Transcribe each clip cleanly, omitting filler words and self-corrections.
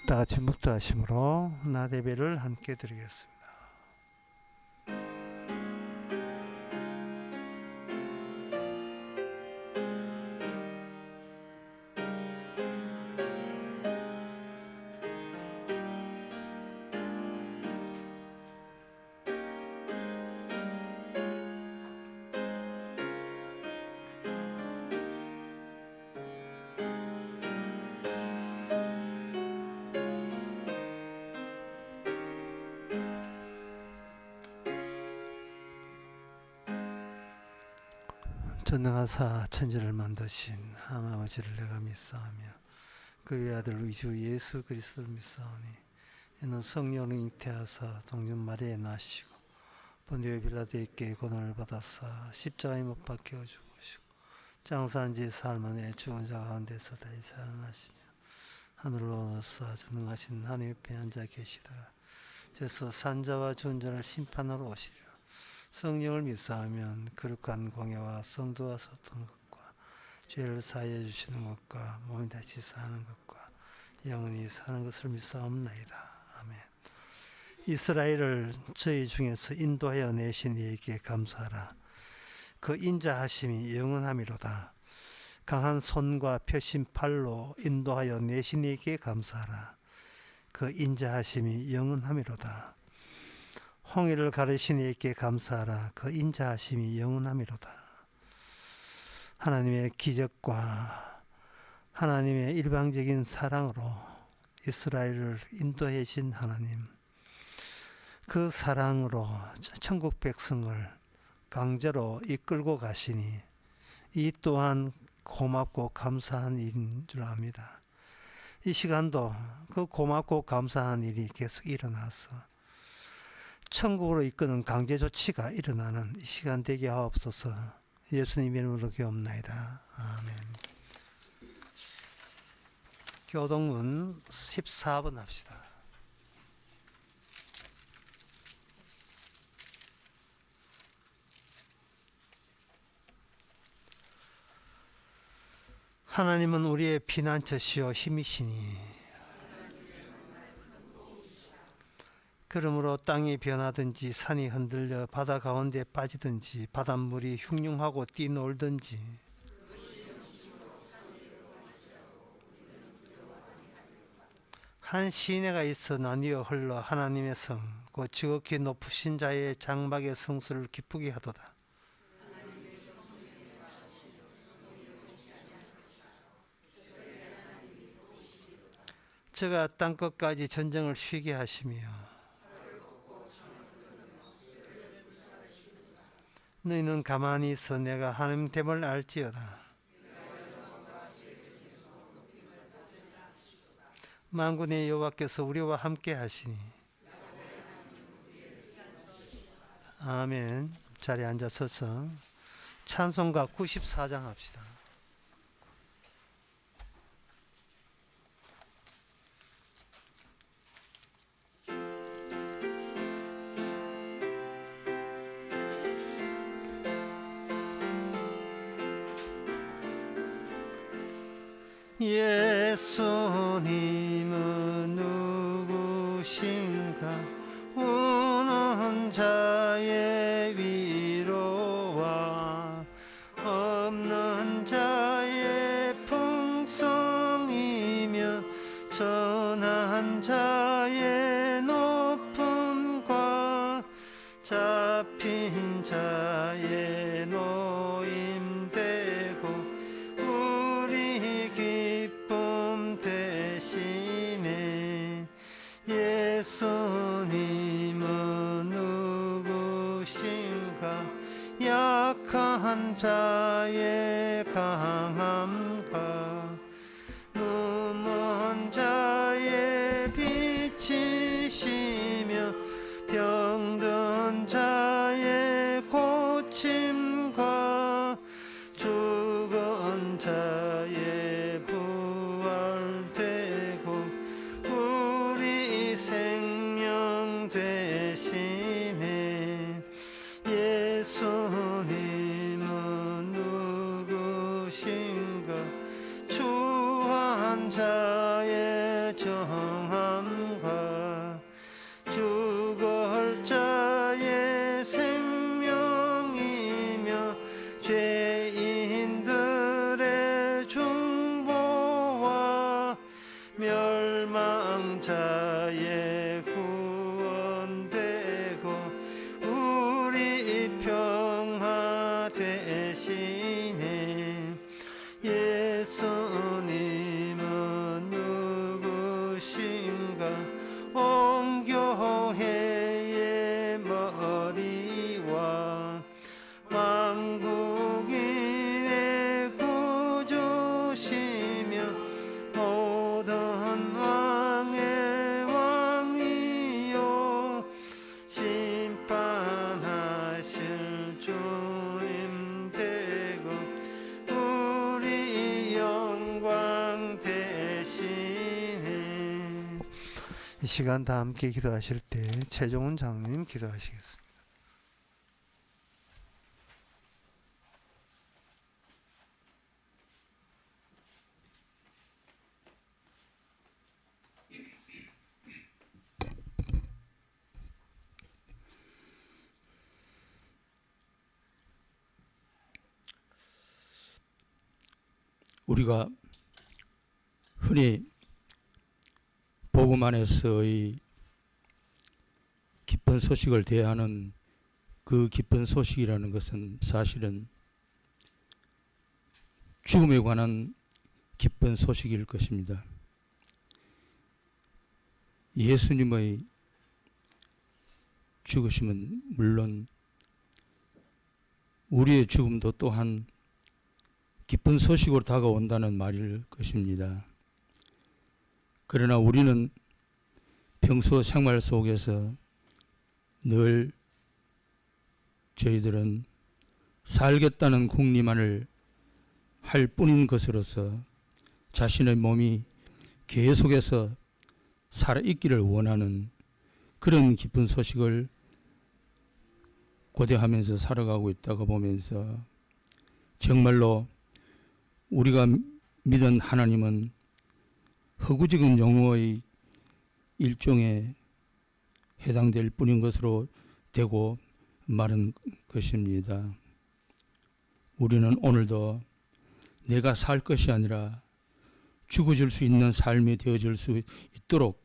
다 같이 묵도하심으로 낮 예배를 함께 드리겠습니다. 전능하사 천지를 만드신 하나님 아버지를 내가 믿사오며 그 외아들 우리 주 예수 그리스도를 믿사오니 이는 성령을 잉태하사 동전 마리아에 나시고 본디오 빌라도에게 고난을 받아사 십자가에 못 박혀 죽으시고 장사한 지 사흘 만에 죽은 자 가운데서 다시 살아나시며 하늘로 올라서 전능하신 하나님 옆에 앉아 계시다가 저서 산자와 죽은 자를 심판하러 오시리라. 성령을 믿사하면 거룩한 공예와 성도와 소통 것과 죄를 사하여 주시는 것과 몸이 다시 사는 것과 영원히 사는 것을 믿사옵나이다. 아멘. 이스라엘을 저희 중에서 인도하여 내신 이에게 감사하라. 그 인자하심이 영원함이로다. 강한 손과 펴신 팔로 인도하여 내신 이에게 감사하라. 그 인자하심이 영원함이로다. 홍해를 가르신 이에게 감사하라. 그 인자하심이 영원함이로다. 하나님의 기적과 하나님의 일방적인 사랑으로 이스라엘을 인도해 신 하나님, 그 사랑으로 천국 백성을 강제로 이끌고 가시니 이 또한 고맙고 감사한 일인 줄 압니다. 이 시간도 그 고맙고 감사한 일이 계속 일어나서 천국으로 이끄는 강제 조치가 일어나는 이 시간 되게 하옵소서. 예수님 이름으로 기옵나이다. 아멘. 교동문 14번 합시다. 하나님은 우리의 피난처시요 힘이시니 그러므로 땅이 변하든지 산이 흔들려 바다 가운데 빠지든지 바닷물이 흉흉하고 뛰놀든지 한 시내가 있어 나뉘어 흘러 하나님의 성 곧 지극히 높으신 자의 장막의 성수를 기쁘게 하도다. 저가 땅끝까지 전쟁을 쉬게 하시며 너희는 가만히 있어 내가 하나님 됨을 알지어다. 만군의 여호와께서 우리와 함께 하시니 아멘. 자리에 앉아서서 찬송가 94장 합시다. 예수님은 누구신가? 우는 자의 위로와 없는 자의 풍성이며 전한 자의 높음과 잡힌 자의 노임되고 우리 기쁨 되시네. 예수님은 누구신가? 약한 자의 강함과 눈먼 자의 빛이시며 병든 자의 고침과 죽은 자의 부활되고 우리 생명 되시네. 예수님은 누구신가? 시간 다 함께 기도하실 때 최종훈 장로님 기도하시겠습니다. 우리가 흔히 복음 안에서의 기쁜 소식을 대하는 그 기쁜 소식이라는 것은 사실은 죽음에 관한 기쁜 소식일 것입니다. 예수님의 죽으심은 물론 우리의 죽음도 또한 기쁜 소식으로 다가온다는 말일 것입니다. 그러나 우리는 평소 생활 속에서 늘 저희들은 살겠다는 궁리만을 할 뿐인 것으로서 자신의 몸이 계속해서 살아있기를 원하는 그런 기쁜 소식을 고대하면서 살아가고 있다고 보면서 정말로 우리가 믿은 하나님은 허구적인 용어의 일종에 해당될 뿐인 것으로 되고 마른 것입니다. 우리는 오늘도 내가 살 것이 아니라 죽어질 수 있는 삶이 되어질 수 있도록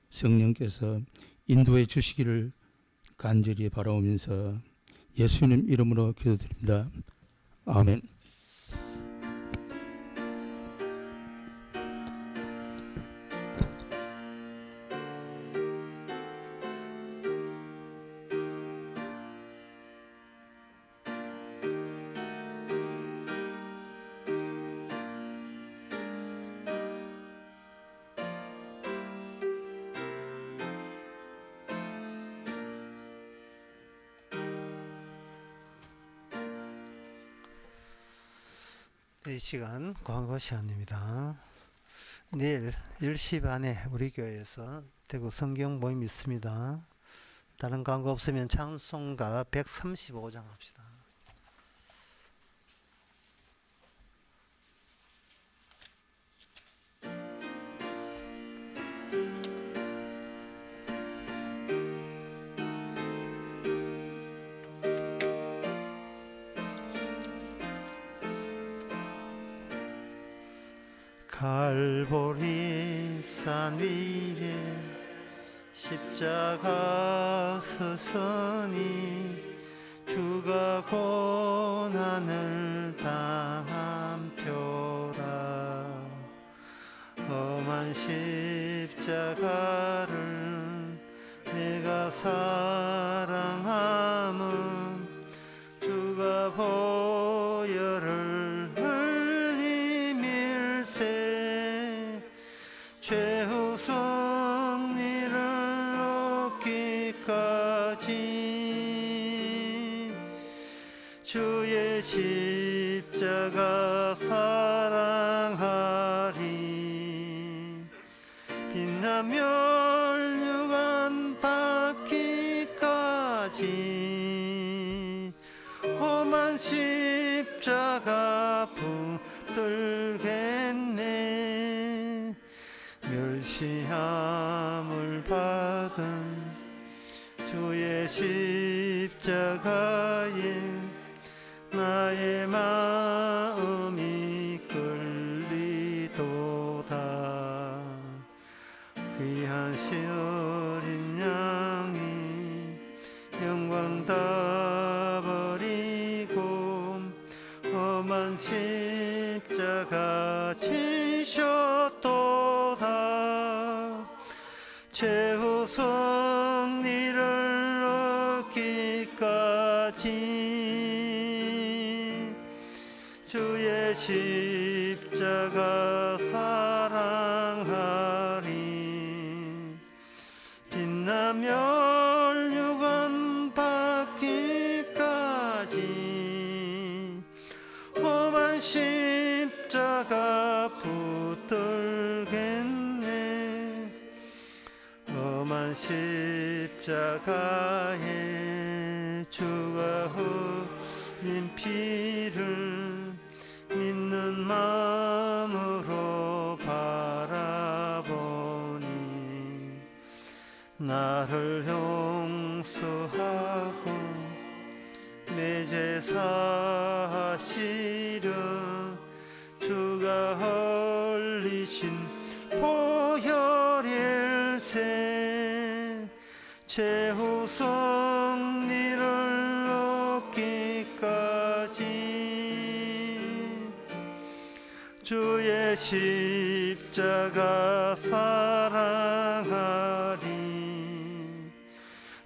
성령께서 인도해 주시기를 간절히 바라오면서 예수님 이름으로 기도드립니다. 아멘. 이 시간 광고 시간입니다. 내일 10시 반에 우리 교회에서 대구 성경 모임 있습니다. 다른 광고 없으면 찬송가 135장 합시다. 갈보리 산 위에 십자가 서서니 주가 고난을 당한 표라. 험한 십자가를 내가 사랑함은 주가 보혈을 흘리밀세. 최후 승리를 얻기까지 주의 십자가 사랑하리. 빛나며 멸류관 받기까지 험한 십자가 붙들겠네. 멸시함을 받은 주의 십자가에 나의 마음이 끌리도다. 귀한 시 어린 양이 영광 다 버리고 험한 십자가 지셨도다. 최후 승리를 얻기까지 주의 십자가 사랑하리. 빛나며 멸류관 받기까지 험한 십자가 붙들겠네. 십자가에 주가 흘린 피를 믿는 마음으로 바라보니 나를 용서하고 내 죄 사시려 주가 흘리신 보혈일세 최후 승리를 얻기까지 주의 십자가 사랑하리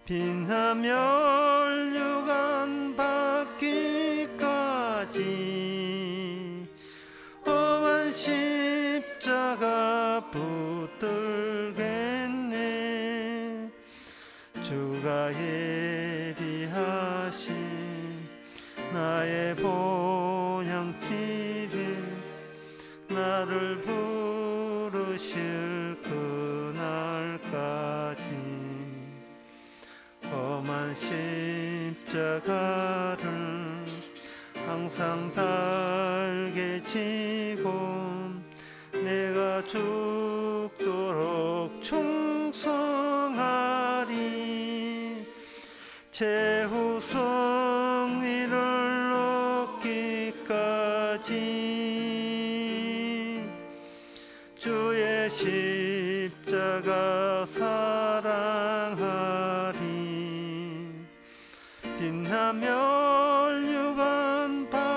빛나며 멸류관 받기까지 험한 십자가 붙들겠네 주가 예비하신 나의 본향집에 나를 부르실 그날까지 험한 십자가를 항상 달게 지고 내가 죽도록 충성하리 최후 승리를 얻기까지 주의 십자가 사랑하리 빛나며 멸류관 받기까지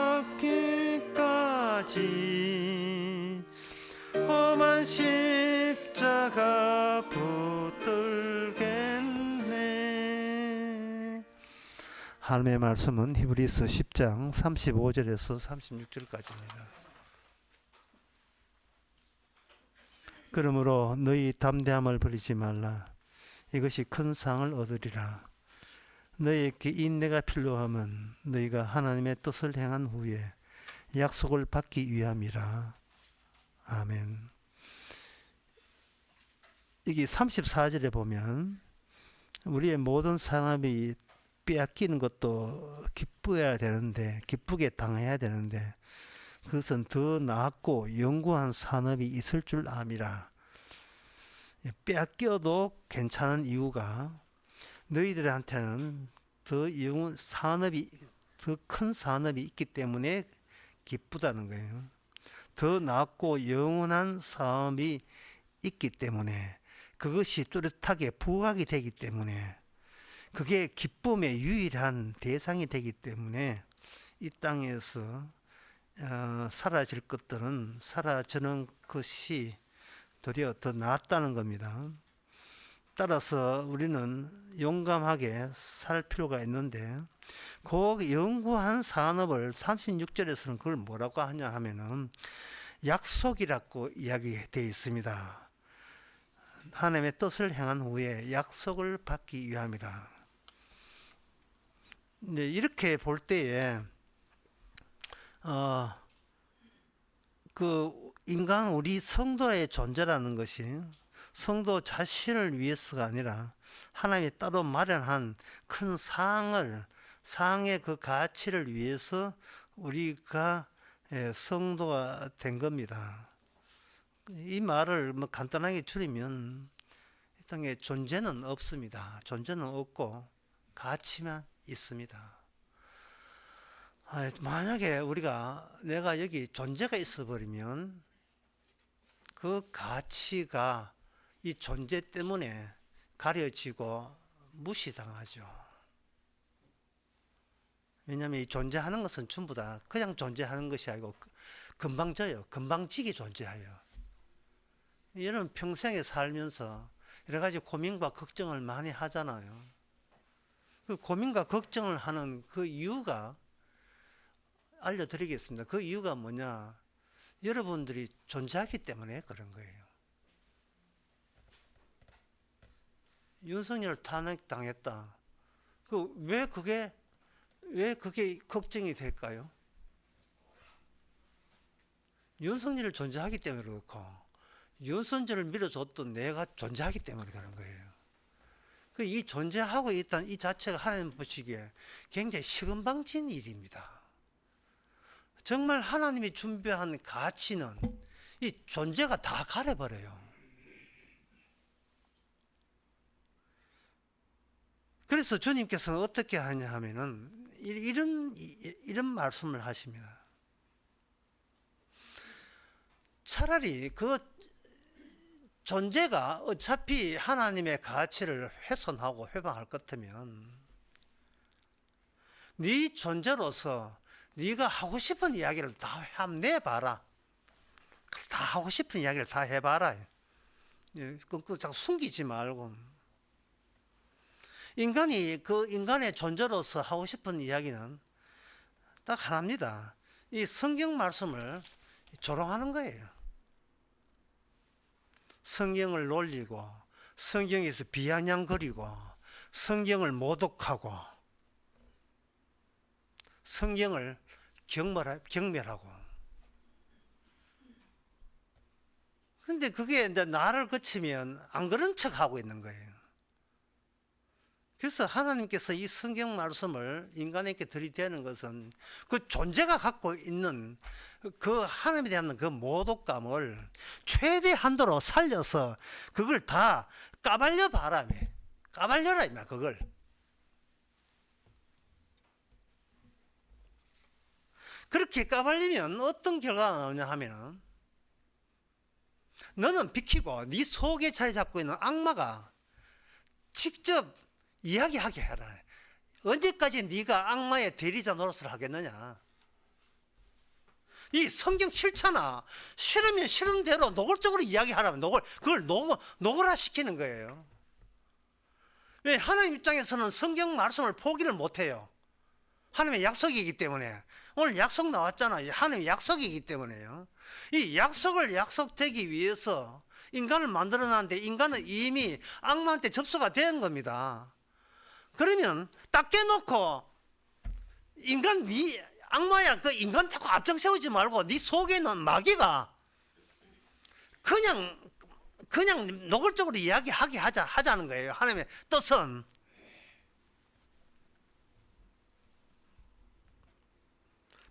험한 십자가 붙들겠네. 하나님의 말씀은 히브리서 10장 35절에서 36절까지입니다. 그러므로 너희 담대함을 버리지 말라. 이것이 큰 상을 얻으리라. 너희에게 인내가 필요함은 너희가 하나님의 뜻을 행한 후에 약속을 받기 위함이라. 아멘. 여기 34절에 보면 우리의 모든 산업이 빼앗기는 것도 기뻐야 되는데, 기쁘게 당해야 되는데 그것은 더 나았고 영구한 산업이 있을 줄 암이라. 빼앗겨도 괜찮은 이유가 너희들한테는 더 영원 산업이, 더 큰 산업이 있기 때문에 기쁘다는 거예요. 더 나았고 영원한 사업이 있기 때문에, 그것이 뚜렷하게 부각이 되기 때문에, 그게 기쁨의 유일한 대상이 되기 때문에 이 땅에서 사라질 것들은 사라지는 것이 도리어 더 낫다는 겁니다. 따라서 우리는 용감하게 살 필요가 있는데, 그 영구한 산업을 36절에서는 그걸 뭐라고 하냐 하면은 약속이라고 이야기되어 있습니다. 하나님의 뜻을 행한 후에 약속을 받기 위함이라. 이제 이렇게 볼 때에 그 인간, 우리 성도의 존재라는 것이 성도 자신을 위해서가 아니라 하나님이 따로 마련한 큰 상의 그 가치를 위해서 우리가 성도가 된 겁니다. 이 말을 뭐 간단하게 줄이면 이 땅에 존재는 없습니다. 존재는 없고 가치만 있습니다. 만약에 내가 여기 존재가 있어 버리면 그 가치가 이 존재 때문에 가려지고 무시당하죠. 왜냐하면 이 존재하는 것은 전부 다 그냥 존재하는 것이 아니고 금방 져요. 금방 지게 존재해요. 여러분 평생에 살면서 여러 가지 고민과 걱정을 많이 하잖아요. 그 고민과 걱정을 하는 그 이유가 알려드리겠습니다. 그 이유가 뭐냐? 여러분들이 존재하기 때문에 그런 거예요. 윤석열 탄핵당했다. 왜 그게 걱정이 될까요? 윤석열을 존재하기 때문에 그렇고, 윤석열을 밀어줬던 내가 존재하기 때문에 그런 거예요. 이 존재하고 있다는 이 자체가 하나님 보시기에 굉장히 시금방진 일입니다. 정말 하나님이 준비한 가치는 이 존재가 다 가려버려요. 그래서 주님께서는 어떻게 하냐 하면은 이런 말씀을 하십니다. 차라리 그 존재가 어차피 하나님의 가치를 훼손하고 회방할 것 같으면 네 존재로서 네가 하고 싶은 이야기를 다 한번 내봐라. 다 하고 싶은 이야기를 다 해봐라. 자꾸 숨기지 말고. 인간이 그 인간의 존재로서 하고 싶은 이야기는 딱 하나입니다. 이 성경 말씀을 조롱하는 거예요. 성경을 놀리고 성경에서 비아냥거리고 성경을 모독하고 성경을 경멸하고. 그런데 그게 이제 나를 거치면 안 그런 척하고 있는 거예요. 그래서 하나님께서 이 성경 말씀을 인간에게 들이대는 것은 그 존재가 갖고 있는 그 하나님에 대한 그 모독감을 최대 한도로 살려서 그걸 다 까발려 봐라며. 까발려라 임마 그걸. 그렇게 까발리면 어떤 결과가 나오냐 하면은 너는 비키고 네 속에 자리 잡고 있는 악마가 직접 이야기하게 해라. 언제까지 네가 악마의 대리자 노릇을 하겠느냐. 이 성경 싫잖아. 싫으면 싫은 대로 노골적으로 이야기하라면 그걸 노골화 시키는 거예요. 왜? 하나님 입장에서는 성경 말씀을 포기를 못해요. 하나님의 약속이기 때문에. 오늘 약속 나왔잖아. 하나님의 약속이기 때문에요. 이 약속을 약속되기 위해서 인간을 만들어놨는데 인간은 이미 악마한테 접수가 된 겁니다. 그러면 딱 깨놓고 인간 악마야 그 인간 자꾸 앞장 세우지 말고 네 속에 있는 마귀가 그냥 노골적으로 이야기하게 하자는 거예요. 하나님의 뜻은.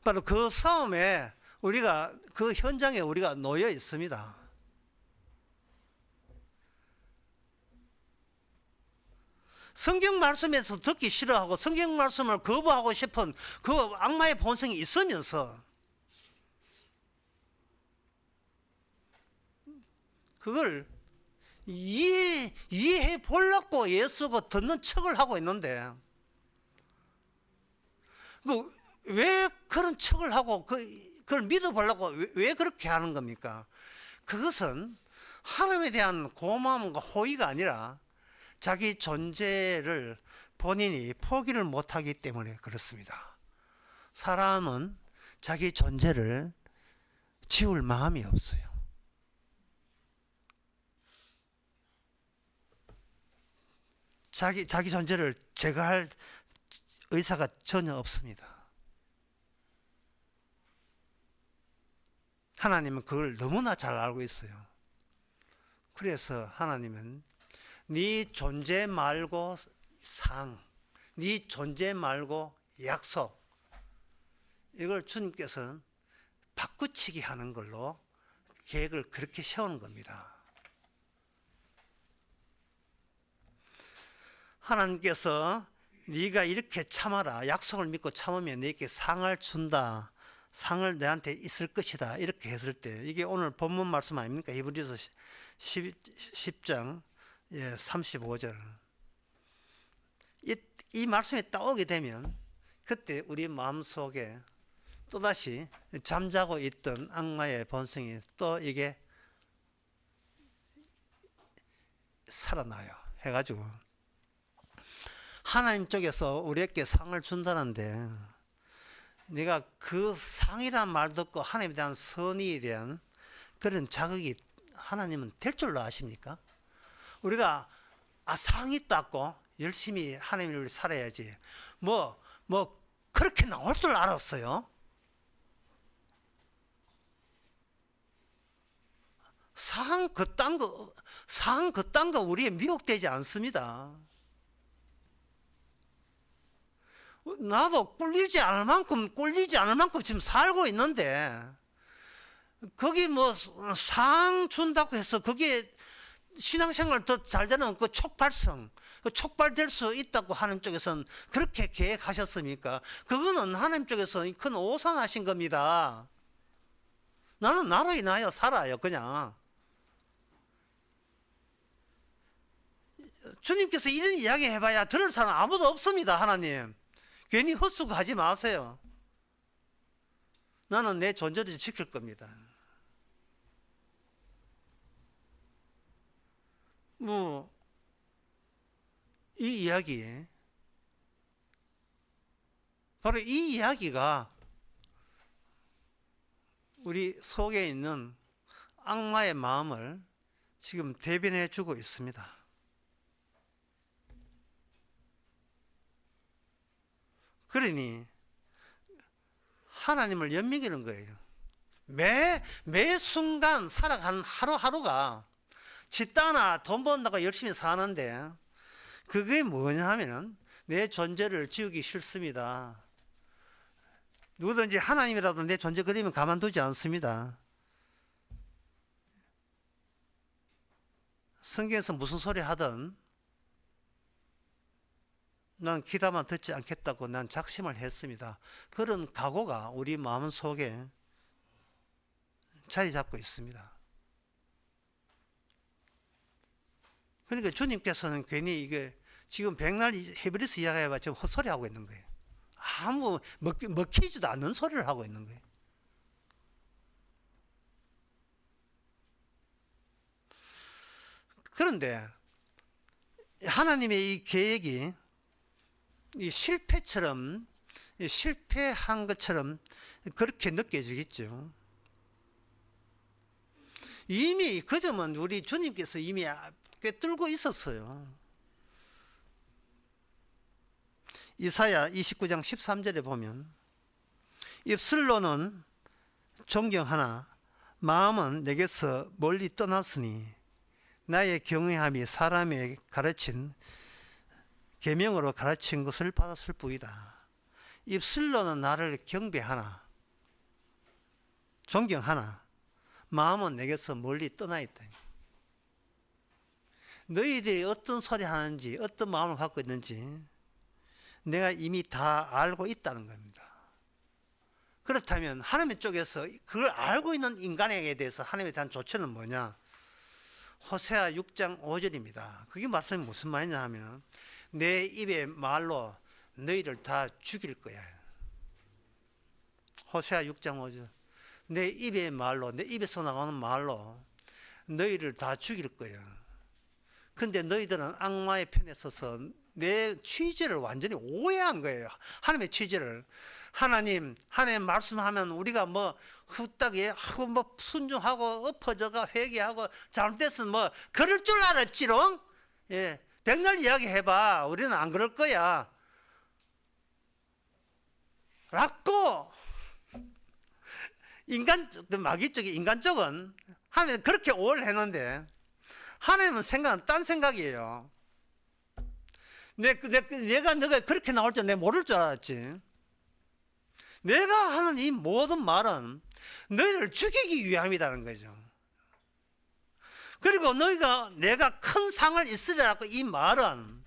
바로 그 싸움에 그 현장에 우리가 놓여 있습니다. 성경 말씀에서 듣기 싫어하고 성경 말씀을 거부하고 싶은 그 악마의 본성이 있으면서 그걸 이해해 보려고 예수가 듣는 척을 하고 있는데 왜 그런 척을 하고 그걸 믿어보려고 왜 그렇게 하는 겁니까? 그것은 하나님에 대한 고마움과 호의가 아니라 자기 존재를 본인이 포기를 못하기 때문에 그렇습니다. 사람은 자기 존재를 지울 마음이 없어요. 자기 존재를 제거할 의사가 전혀 없습니다. 하나님은 그걸 너무나 잘 알고 있어요. 그래서 하나님은 네 존재 말고 네 존재 말고 약속, 이걸 주님께서는 바꾸치기 하는 걸로 계획을 그렇게 세우는 겁니다. 하나님께서 네가 이렇게 참아라, 약속을 믿고 참으면 네게 상을 준다, 상을 내한테 있을 것이다, 이렇게 했을 때, 이게 오늘 본문 말씀 아닙니까? 히브리서 10장 35절. 이 말씀이 따오게 되면 그때 우리 마음속에 또다시 잠자고 있던 악마의 본성이 또 이게 살아나요. 해가지고 하나님 쪽에서 우리에게 상을 준다는데, 네가 그 상이란 말 듣고 하나님에 대한 선의에 대한 그런 자극이 하나님은 될 줄로 아십니까? 우리가 상이 땄고 열심히 하나님을 위해 살아야지 뭐 그렇게 나올 줄 알았어요? 상 그딴 거 우리에 미혹되지 않습니다. 나도 꿀리지 않을 만큼 지금 살고 있는데, 거기 뭐 상 준다고 해서 그게 신앙생활 더 잘 되는 그 촉발성, 그 촉발될 수 있다고 하나님 쪽에서는 그렇게 계획하셨습니까? 그거는 하나님 쪽에서 큰 오산하신 겁니다. 나는 나로 인하여 살아요, 그냥. 주님께서 이런 이야기 해봐야 들을 사람 아무도 없습니다, 하나님. 괜히 헛수고하지 마세요. 나는 내 존재를 지킬 겁니다. 뭐, 이 이야기, 바로 이 이야기가 우리 속에 있는 악마의 마음을 지금 대변해 주고 있습니다. 그러니 하나님을 연민하는 거예요. 매 순간 살아가는 하루하루가 지 따나 돈 번다고 열심히 사는데, 그게 뭐냐 하면은 내 존재를 지우기 싫습니다. 누구든지 하나님이라도 내 존재 그리면 가만두지 않습니다. 성경에서 무슨 소리 하든 난 귀담아 듣지 않겠다고 난 작심을 했습니다. 그런 각오가 우리 마음 속에 자리 잡고 있습니다. 그러니까 주님께서는 괜히 이게 지금 백날 헤브리스 이야기해봐 지금 헛소리 하고 있는 거예요. 아무 먹히지도 않는 소리를 하고 있는 거예요. 그런데 하나님의 이 계획이 이 실패한 것처럼 그렇게 느껴지겠죠. 이미 그 점은 우리 주님께서 이미 꿰뚫고 있었어요. 이사야 29장 13절에 보면, 입술로는 존경하나 마음은 내게서 멀리 떠났으니 나의 경외함이 사람의 가르친 계명으로 가르친 것을 받았을 뿐이다. 입술로는 나를 경배하나 존경하나 마음은 내게서 멀리 떠나 있다. 너희들이 어떤 소리 하는지, 어떤 마음을 갖고 있는지 내가 이미 다 알고 있다는 겁니다. 그렇다면 하나님 쪽에서 그걸 알고 있는 인간에게 대해서 하나님에 대한 조처는 뭐냐? 호세아 6장 5절입니다. 그게 말씀이 무슨 말이냐 하면, 내 입의 말로 너희를 다 죽일 거야. 호세아 6장 5절. 내 입의 말로, 내 입에서 나오는 말로 너희를 다 죽일 거야. 근데 너희들은 악마의 편에 서서 내 취지를 완전히 오해한 거예요. 하나님의 취지를. 하나님 말씀하면 우리가 뭐 후딱 하고 뭐 순종하고 엎어져가 회개하고 잘못됐으면 뭐 그럴 줄 알았지롱. 예, 백날 이야기해봐. 우리는 안 그럴 거야. 라고 마귀 쪽이 인간 쪽은 하나님 그렇게 오해를 했는데, 하나님은 생각은 딴 생각이에요. 너가 그렇게 나올 줄 내가 모를 줄 알았지. 내가 하는 이 모든 말은 너희를 죽이기 위함이라는 거죠. 그리고 내가 큰 상을 있으리라고, 이 말은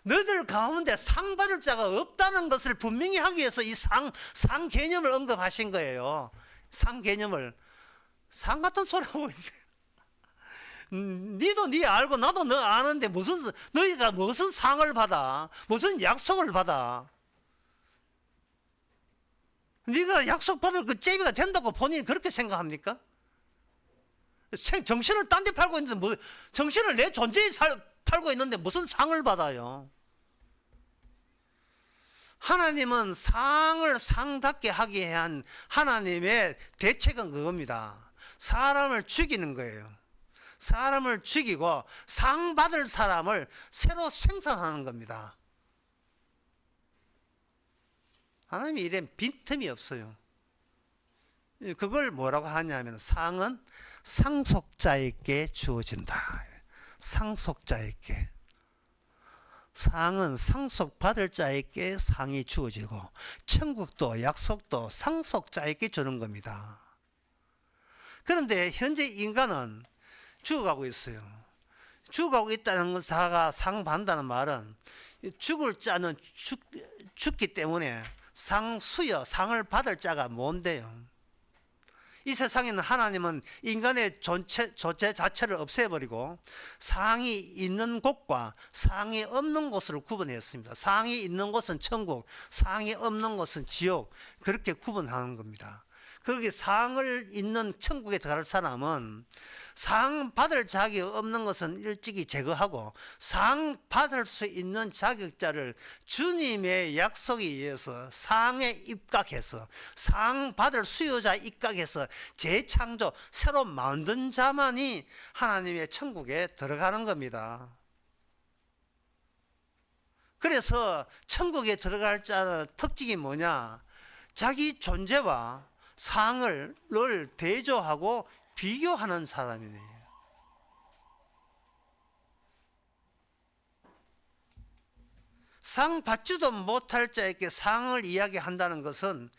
너희들 가운데 상 받을 자가 없다는 것을 분명히 하기 위해서 이 상 개념을 언급하신 거예요. 상 개념을. 상 같은 소리 하고 있네. 니도 니 알고 나도 너 아는데 너희가 무슨 상을 받아? 무슨 약속을 받아? 네가 약속받을 그 제비가 된다고 본인이 그렇게 생각합니까? 정신을 딴 데 팔고 있는데, 정신을 내 존재에 팔고 있는데 무슨 상을 받아요? 하나님은 상을 상답게 하기 위한 하나님의 대책은 그겁니다. 사람을 죽이는 거예요. 사람을 죽이고 상 받을 사람을 새로 생산하는 겁니다. 하나님이 이런 빈틈이 없어요. 그걸 뭐라고 하냐면, 상은 상속자에게 주어진다. 상속자에게. 상은 상속받을 자에게 상이 주어지고 천국도 약속도 상속자에게 주는 겁니다. 그런데 현재 인간은 죽어가고 있어요. 죽어가고 있다는 사가 상 받는다는 말은 죽을 자는 죽기 때문에 상 수여 상을 받을 자가 뭔데요? 이 세상에는 하나님은 인간의 존재 자체를 없애버리고 상이 있는 곳과 상이 없는 곳을 구분했습니다. 상이 있는 곳은 천국, 상이 없는 곳은 지옥, 그렇게 구분하는 겁니다. 거기 상을 있는 천국에 들어갈 사람은 상 받을 자격이 없는 것은 일찍이 제거하고 상 받을 수 있는 자격자를 주님의 약속에 의해서 상에 입각해서 상 받을 수요자 입각해서 재창조, 새로 만든 자만이 하나님의 천국에 들어가는 겁니다. 그래서 천국에 들어갈 자는 특징이 뭐냐? 자기 존재와 상을 늘 대조하고 비교하는 사람이에요. 상 받지도 못할 자에게 상을 이야기한다는 것은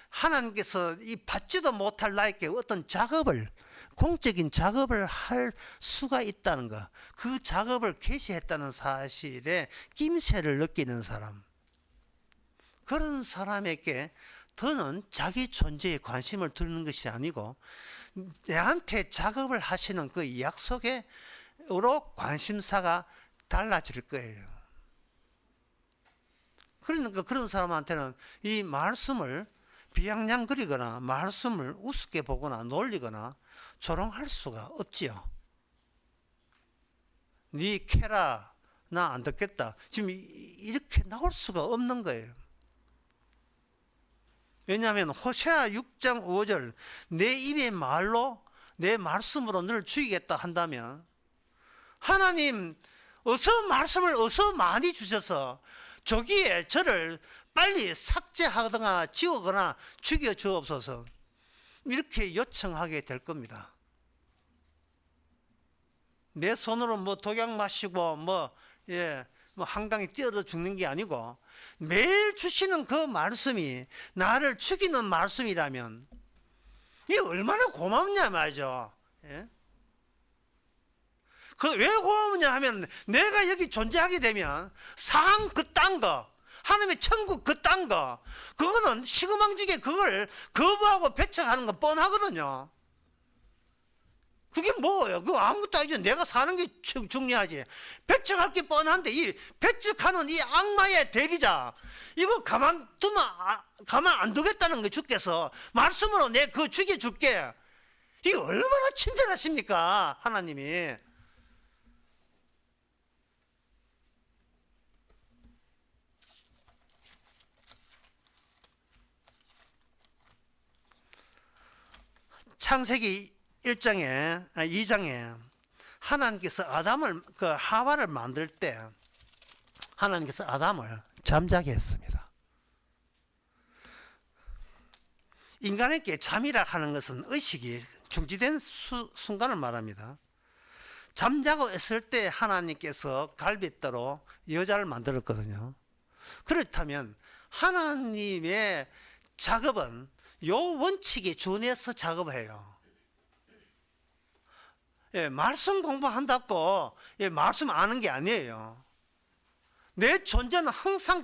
하나님께서 이 받지도 못할 나에게 어떤 작업을, 공적인 작업을 할 수가 있다는 것, 그 작업을 개시했다는 사실에 낌새를 느끼는 사람, 그런 사람에게 더는 자기 존재에 관심을 두는 것이 아니고 내한테 작업을 하시는 그 약속으로 관심사가 달라질 거예요. 그러니까 그런 사람한테는 이 말씀을 비양냥거리거나 말씀을 우습게 보거나 놀리거나 조롱할 수가 없지요. 네 캐라, 나 안 듣겠다, 지금 이렇게 나올 수가 없는 거예요. 왜냐하면 호세아 6장 5절 내 입의 말로 내 말씀으로 너를 죽이겠다 한다면 하나님 어서 말씀을 어서 많이 주셔서 저기에 저를 빨리 삭제하거나 지우거나 죽여 주옵소서, 이렇게 요청하게 될 겁니다. 내 손으로 뭐 독약 마시고 뭐 한강에 뛰어들어 죽는 게 아니고 매일 주시는 그 말씀이 나를 죽이는 말씀이라면 이게 얼마나 고맙냐 말이죠. 예? 왜 고맙냐 하면 내가 여기 존재하게 되면 상 그딴 거, 하나님의 천국 그딴 거, 그거는 시금방지게 그걸 거부하고 배척하는 건 뻔하거든요. 그게 뭐예요? 그거 아무것도 아니죠. 내가 사는 게 중요하지. 배척할 게 뻔한데 이 배척하는 이 악마의 대리자, 이거 가만 안 두겠다는 거예요. 주께서 말씀으로 내 그 죽여줄게. 이게 얼마나 친절하십니까, 하나님이. 창세기 2장에 하나님께서 하와를 만들 때 하나님께서 아담을 잠자게 했습니다. 인간에게 잠이라 하는 것은 의식이 중지된 순간을 말합니다. 잠자고 있을 때 하나님께서 갈빗대로 여자를 만들었거든요. 그렇다면 하나님의 작업은 요 원칙에 준해서 작업해요. 말씀 공부한다고 말씀 아는 게 아니에요. 내 존재는 항상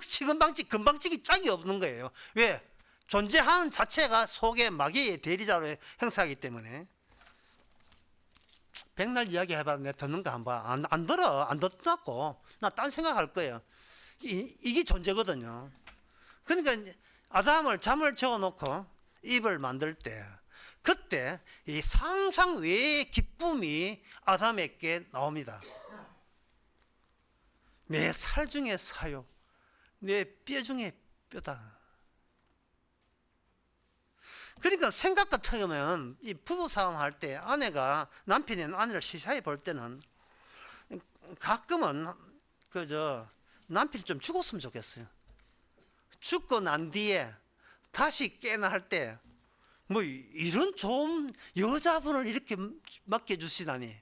금방지기 짝이 없는 거예요. 왜? 존재하는 자체가 속의 마귀의 대리자로 행사하기 때문에. 백날 이야기 해봐라. 내가 듣는가 한번. 안 들어. 안 듣다고. 나 딴 생각할 거예요. 이게 존재거든요. 그러니까 아담을 잠을 재워놓고 입을 만들 때, 그때 이 상상 외의 기쁨이 아담에게 나옵니다. 내 살 중에 사요, 내 뼈 중에 뼈다. 그러니까 생각 같으면 이 부부싸움 할 때 남편이 아내를 시시하게 볼 때는 가끔은 남편이 좀 죽었으면 좋겠어요. 죽고 난 뒤에 다시 깨나 할 때 뭐 이런 좋은 여자분을 이렇게 맡겨주시다니.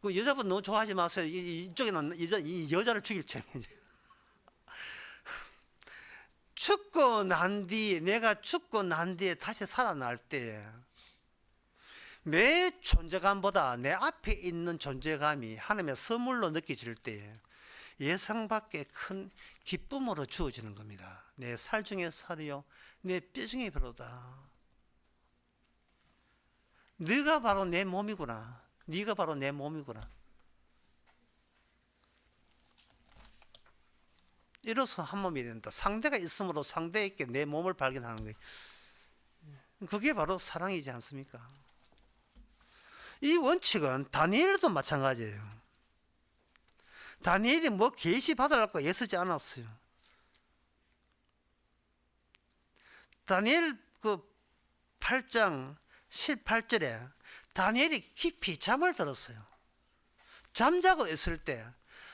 그 여자분 너무 좋아하지 마세요. 이쪽에는 이 여자를 죽일 재미지. 죽고 난 뒤에, 내가 죽고 난 뒤에 다시 살아날 때, 내 존재감보다 내 앞에 있는 존재감이 하나님의 선물로 느껴질 때 예상 밖의 큰 기쁨으로 주어지는 겁니다. 내 살 중에 살이요, 내 뼈 중에 뼈로다. 네가 바로 내 몸이구나. 네가 바로 내 몸이구나. 이로써 한 몸이 된다. 상대가 있으므로 상대에게 내 몸을 발견하는 거예요. 그게 바로 사랑이지 않습니까? 이 원칙은 다니엘도 마찬가지예요. 다니엘이 뭐 계시 받으려고 애쓰지 않았어요. 다니엘 그 8장 18절에 다니엘이 깊이 잠을 들었어요. 잠자고 있을 때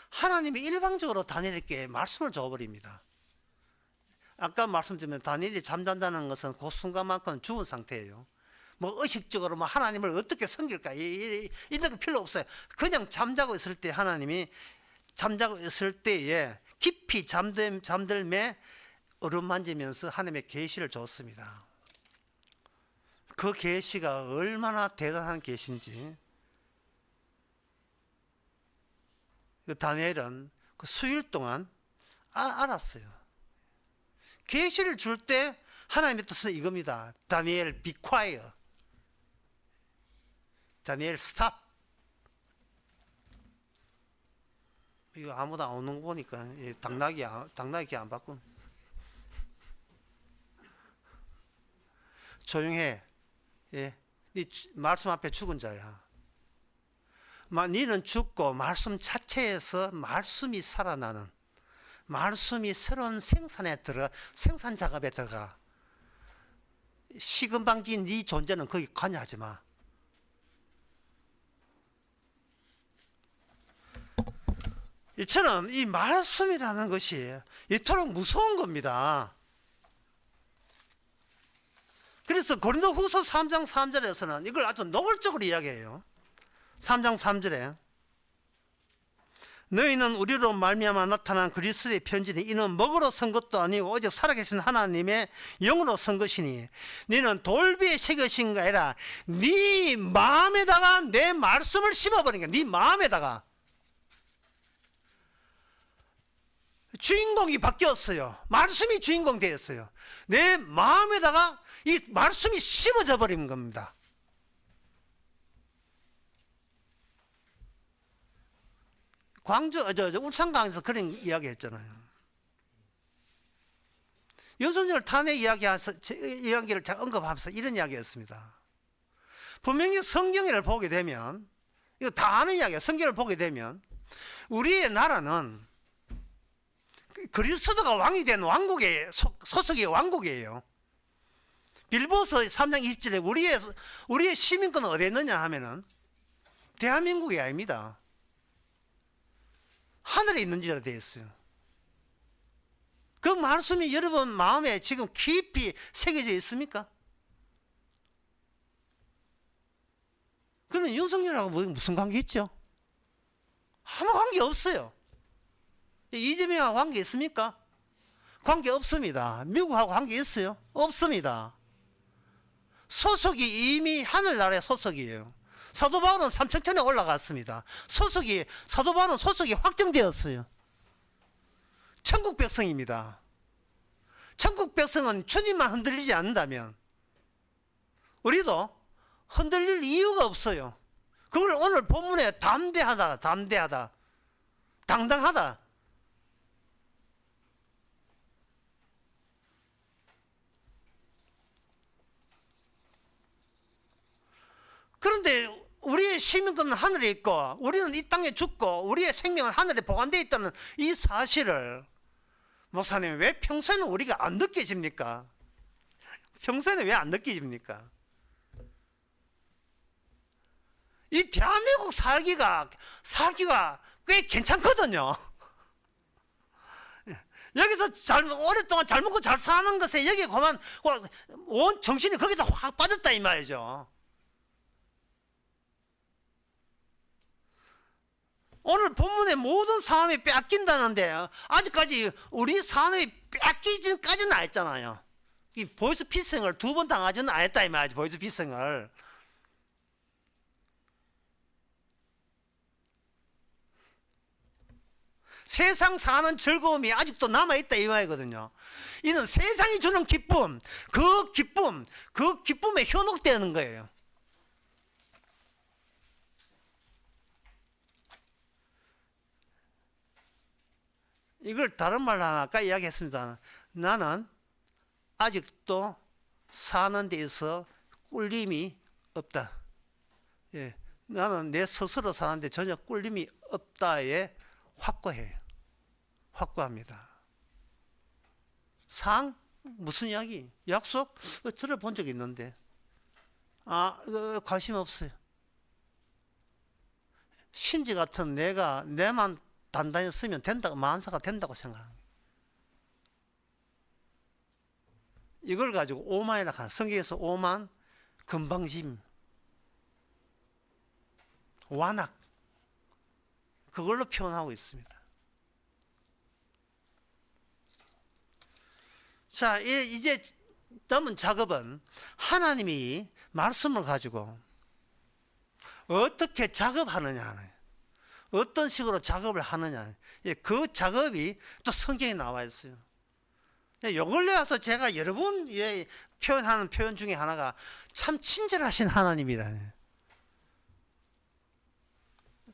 하나님이 일방적으로 다니엘에게 말씀을 줘버립니다. 아까 말씀드리면 다니엘이 잠잔다는 것은 그 순간만큼 죽은 상태예요. 뭐 의식적으로 뭐 하나님을 어떻게 섬길까 이런 거 필요 없어요. 그냥 잠자고 있을 때 하나님이 잠자고 있을 때에 깊이 잠들매 어루만지면서 하나님의 계시를 줬습니다. 그 계시가 얼마나 대단한 계시인지 그 다니엘은 그 수일 동안 알았어요. 계시를 줄 때 하나님의 뜻은 이겁니다. 다니엘 be quiet. 다니엘 stop. 이거 아무도 안 오는 거 보니까 당나귀 안 바꾼. 조용해. 예, 네 말씀 앞에 죽은 자야. 너는 죽고 말씀 자체에서 말씀이 살아나는, 말씀이 새로운 생산 작업에 들어가. 시금방진 네 존재는 거기 관여하지 마. 이처럼 이 말씀이라는 것이 이토록 무서운 겁니다. 그래서 고린도후서 3장 3절에서는 이걸 아주 노골적으로 이야기해요. 3장 3절에 너희는 우리로 말미암아 나타난 그리스도의 편지니 이는 먹으로 선 것도 아니고 오직 살아계신 하나님의 영으로 선 것이니 너희는 돌비에 새겨진 게 아니라 네 마음에다가 내 말씀을 심어버린 거야. 네 마음에다가 주인공이 바뀌었어요. 말씀이 주인공 되었어요. 내 마음에다가 이 말씀이 심어져 버린 겁니다. 울산강에서 그런 이야기 했잖아요. 윤석열 탄핵 이야기를 제가 언급하면서 이런 이야기 했습니다. 분명히 성경을 보게 되면, 이거 다 아는 이야기예요. 성경을 보게 되면, 우리의 나라는 그리스도가 왕이 된 왕국의 소속의 왕국이에요. 빌보서 3장 20절에 우리의 시민권은 어디에 있느냐 하면은 대한민국이 아닙니다. 하늘에 있는 지라 되어 있어요. 그 말씀이 여러분 마음에 지금 깊이 새겨져 있습니까? 그는 윤석열하고 무슨 관계 있죠? 아무 관계 없어요. 이재명하고 관계 있습니까? 관계 없습니다. 미국하고 관계 있어요? 없습니다. 소속이 이미 하늘나라의 소속이에요. 사도 바울은 삼층천에 올라갔습니다. 사도 바울은 소속이 확정되었어요. 천국 백성입니다. 천국 백성은 주님만 흔들리지 않는다면 우리도 흔들릴 이유가 없어요. 그걸 오늘 본문에 담대하다, 당당하다. 그런데 우리의 시민권은 하늘에 있고 우리는 이 땅에 죽고 우리의 생명은 하늘에 보관되어 있다는 이 사실을 목사님 왜 평소에는 우리가 안 느껴집니까? 평소에는 왜 안 느껴집니까? 이 대한민국 살기가 꽤 괜찮거든요. 여기서 오랫동안 잘 먹고 잘 사는 것에 여기에 그만 온 정신이 거기다 확 빠졌다 이 말이죠. 오늘 본문의 모든 사람이 뺏긴다는데 아직까지 우리 사람이 뺏기지까지는 안 했잖아요. 이 보이스 피싱을 2번 당하지는 않았다 이 말이지. 보이스 피싱을. 세상 사는 즐거움이 아직도 남아있다 이 말이거든요. 이는 세상이 주는 기쁨, 그 기쁨에 현혹되는 거예요. 이걸 다른 말로 아까 이야기했습니다. 나는 아직도 사는 데 있어 꿀림이 없다. 예, 나는 내 스스로 사는데 전혀 꿀림이 없다에 확고해요. 확고합니다. 상? 무슨 이야기? 약속? 들어본 적 있는데 관심 없어요. 심지 같은 내만 단단히 쓰면 된다고, 만사가 된다고 생각합니다. 이걸 가지고 오만이라 하는, 성경에서 오만, 건방짐, 완악, 그걸로 표현하고 있습니다. 자, 이제 남은 작업은 하나님이 말씀을 가지고 어떻게 작업하느냐, 어떤 식으로 작업을 하느냐, 그 작업이 또 성경에 나와 있어요. 요 근래 와서 제가 여러 번 표현하는 표현 중에 하나가 참 친절하신 하나님이라.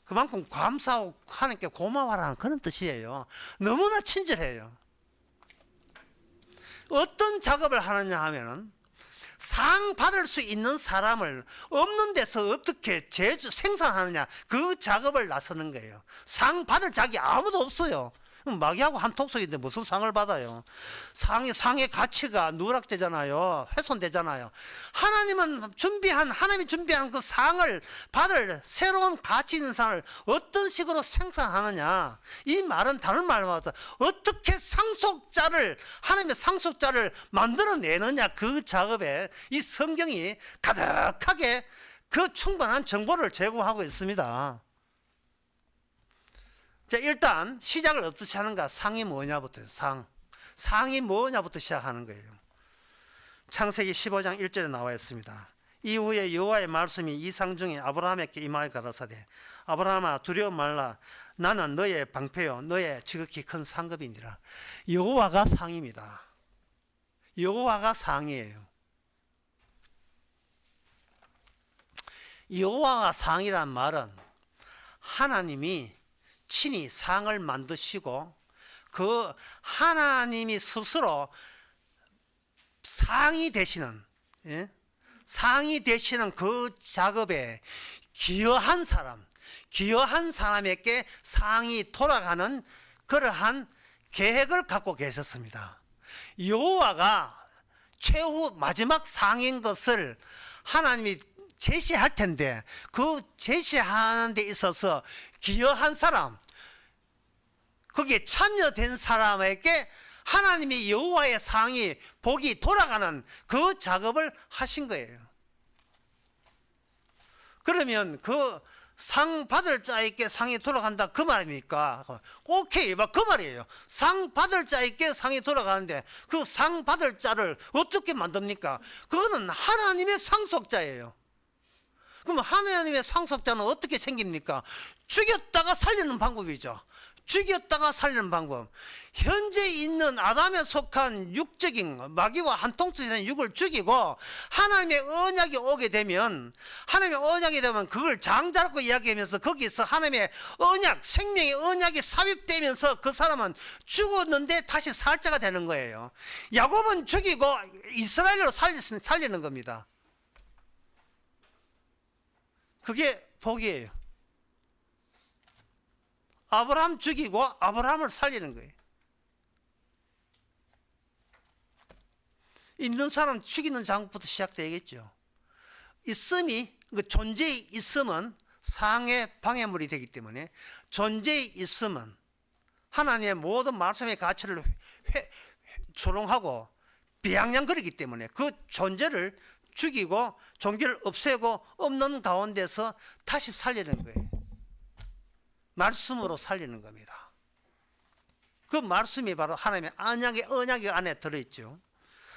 그만큼 감사하고 하나님께 고마워라는 그런 뜻이에요. 너무나 친절해요. 어떤 작업을 하느냐 하면은 상 받을 수 있는 사람을 없는 데서 어떻게 생산하느냐, 그 작업을 나서는 거예요. 상 받을 자기 아무도 없어요. 마귀하고 한통속인데 무슨 상을 받아요? 상의 가치가 누락되잖아요. 훼손되잖아요. 하나님이 준비한 그 상을 받을 새로운 가치 있는 상을 어떤 식으로 생산하느냐, 이 말은 다른 말로 말해서 어떻게 하나님의 상속자를 만들어내느냐, 그 작업에 이 성경이 가득하게 그 충분한 정보를 제공하고 있습니다. 자, 일단 시작을 어떻게 하는가? 상이 뭐냐부터, 상이 뭐냐부터 시작하는 거예요. 창세기 15장 1절에 나와 있습니다. 이후에 여호와의 말씀이 이상 중에 아브라함에게 임하여 가라사대, 아브라함아 두려워 말라, 나는 너의 방패요 너의 지극히 큰 상급이니라. 여호와가 상입니다. 여호와가 상이에요. 여호와가 상이란 말은 하나님이 친히 상을 만드시고 그 하나님이 스스로 상이 되시는 그 작업에 기여한 사람에게 상이 돌아가는 그러한 계획을 갖고 계셨습니다. 여호와가 최후 마지막 상인 것을 하나님이 제시할 텐데, 그 제시하는 데 있어서 기여한 사람, 거기에 참여된 사람에게 하나님이 여호와의 상이 복이 돌아가는 그 작업을 하신 거예요. 그러면 그 상 받을 자에게 상이 돌아간다 그 말입니까? 오케이, 그 말이에요. 상 받을 자에게 상이 돌아가는데 그 상 받을 자를 어떻게 만듭니까? 그거는 하나님의 상속자예요. 그럼 하나님의 상속자는 어떻게 생깁니까? 죽였다가 살리는 방법이죠. 죽였다가 살리는 방법. 현재 있는 아담에 속한 육적인 마귀와 한통속이 된 육을 죽이고 하나님의 언약이 오게 되면, 그걸 장자라고 이야기하면서 거기서 하나님의 언약, 생명의 언약이 삽입되면서 그 사람은 죽었는데 다시 살 자가 되는 거예요. 야곱은 죽이고 이스라엘로 살리는 겁니다. 그게 복이에요. 아브라함 죽이고 아브라함을 살리는 거예요. 있는 사람 죽이는 작업부터 시작되겠죠. 존재의 있음은 상의 방해물이 되기 때문에, 존재의 있음은 하나님의 모든 말씀의 가치를 조롱하고 비아냥거리기 때문에 그 존재를 죽이고 종교를 없애고 없는 가운데서 다시 살리는 거예요. 말씀으로 살리는 겁니다. 그 말씀이 바로 하나님의 언약이 안에 들어있죠.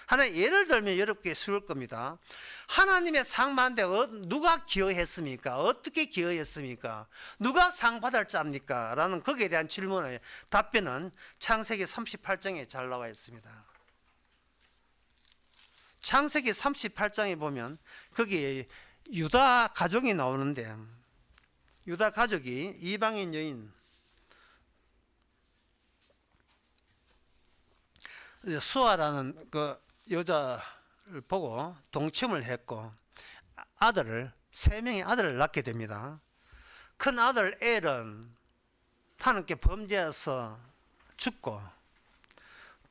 하나 예를 들면 여러분께 쉬울 겁니다. 하나님의 상 받는데 누가 기여했습니까? 어떻게 기여했습니까? 누가 상 받을 자입니까? 라는 거기에 대한 질문의 답변은 창세기 38장에 잘 나와 있습니다. 창세기 38장에 보면 거기에 유다 가족이 나오는데, 유다 가족이 이방인 여인 수아라는 그 여자를 보고 동침을 했고 아들을, 3명의 아들을 낳게 됩니다. 큰 아들 엘은 하나님께 범죄해서 죽고,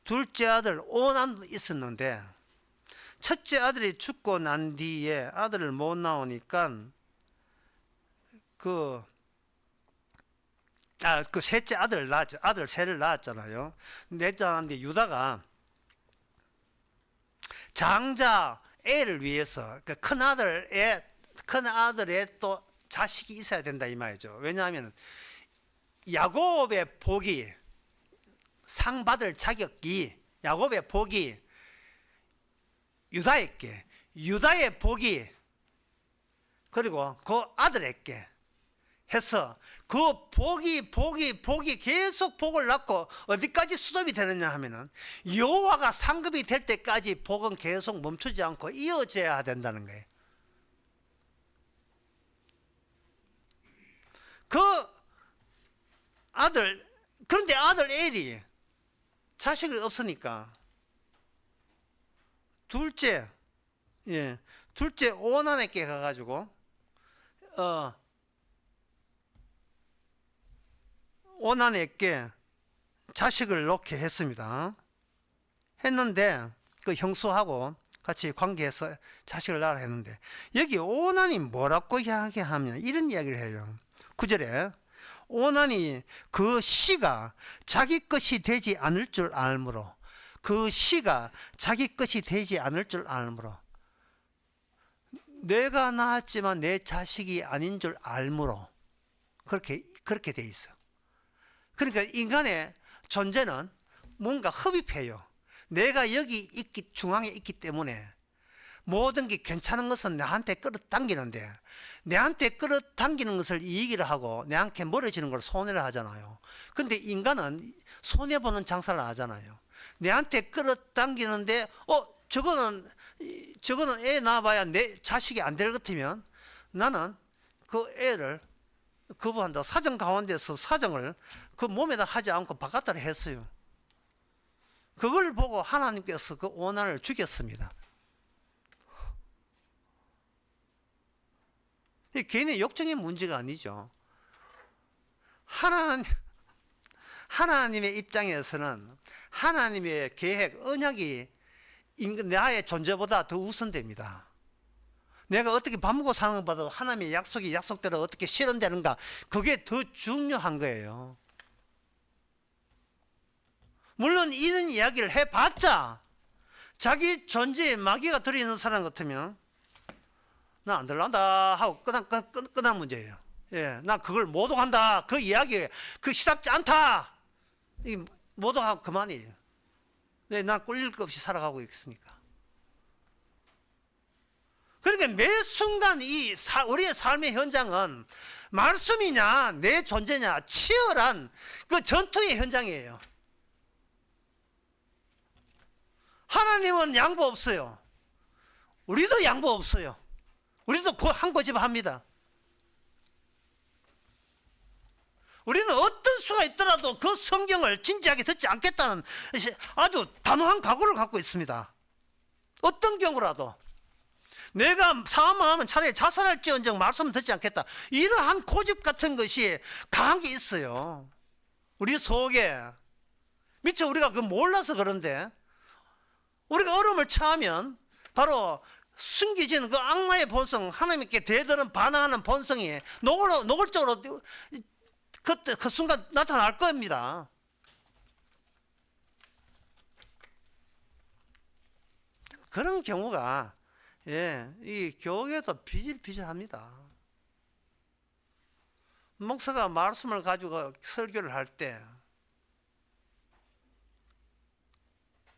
둘째 아들 오난도 있었는데 첫째 아들이 죽고 난 뒤에 아들을 못 낳으니까 그 셋째 아들을 낳았죠. 아들 셋을 낳았잖아요. 넷째인데 유다가 장자 엘을 위해서 그 큰 아들의 또 자식이 있어야 된다 이 말이죠. 왜냐하면 야곱의 복이, 상 받을 자격이, 야곱의 복이 유다에게, 유다의 복이 그리고 그 아들에게 해서 그 복이 계속 복을 낳고 어디까지 수dob이 되느냐 하면은 여호와가 상급이 될 때까지 복은 계속 멈추지 않고 이어져야 된다는 거예요. 그 아들, 그런데 아들 엘이 자식이 없으니까 둘째 오난에게 가가지고 오난에게 자식을 놓게 했습니다. 했는데 그 형수하고 같이 관계해서 자식을 낳으라 했는데, 여기 오난이 뭐라고 이야기하면 이런 이야기를 해요. 9절에 오난이 그 씨가 자기 것이 되지 않을 줄 알므로, 그 씨가 자기 것이 되지 않을 줄 알므로, 내가 낳았지만 내 자식이 아닌 줄 알므로 그렇게 돼 있어. 그러니까 인간의 존재는 뭔가 흡입해요. 내가 여기 중앙에 있기 때문에 모든 게 괜찮은 것은 내한테 끌어당기는데, 내한테 끌어당기는 것을 이기를 하고 내한테 멀어지는 걸 손해를 하잖아요. 근데 인간은 손해보는 장사를 하잖아요. 내한테 끌어당기는데 저거는 애 낳아봐야 내 자식이 안 될 것 같으면 나는 그 애를 거부한다. 사정 가운데서 사정을 그 몸에다 하지 않고 바깥으로 했어요. 그걸 보고 하나님께서 그 오난을 죽였습니다. 개인의 욕정의 문제가 아니죠. 하나님의 입장에서는 하나님의 계획, 언약이 나의 존재보다 더 우선됩니다. 내가 어떻게 밥 먹고 사는 것보다 하나님의 약속이 약속대로 어떻게 실현되는가, 그게 더 중요한 거예요. 물론 이런 이야기를 해봤자 자기 존재에 마귀가 들어있는 사람 같으면 나 안 들란다 하고 끝난 문제예요. 예, 나 그걸 모독한다, 그 이야기 그 시답지 않다, 이 모독하고 그만이에요. 네, 난 꿀릴 것 없이 살아가고 있으니까. 그러니까 매 순간 우리의 삶의 현장은 말씀이냐 내 존재냐 치열한 그 전투의 현장이에요. 하나님은 양보 없어요. 우리도 양보 없어요. 우리도 한 고집합니다. 우리는 어떤 수가 있더라도 그 성경을 진지하게 듣지 않겠다는 아주 단호한 각오를 갖고 있습니다. 어떤 경우라도 내가 사망하면 차라리 자살할지언정 말씀을 듣지 않겠다, 이러한 고집 같은 것이 강한 게 있어요. 우리 속에 미처 우리가 그 몰라서 그런데, 우리가 어려움을 처하면 바로 숨기진 그 악마의 본성, 하나님께 대들은 반항하는 본성이 노골적으로 그 순간 나타날 겁니다. 그런 경우가 이 교회도 비질비질합니다. 목사가 말씀을 가지고 설교를 할 때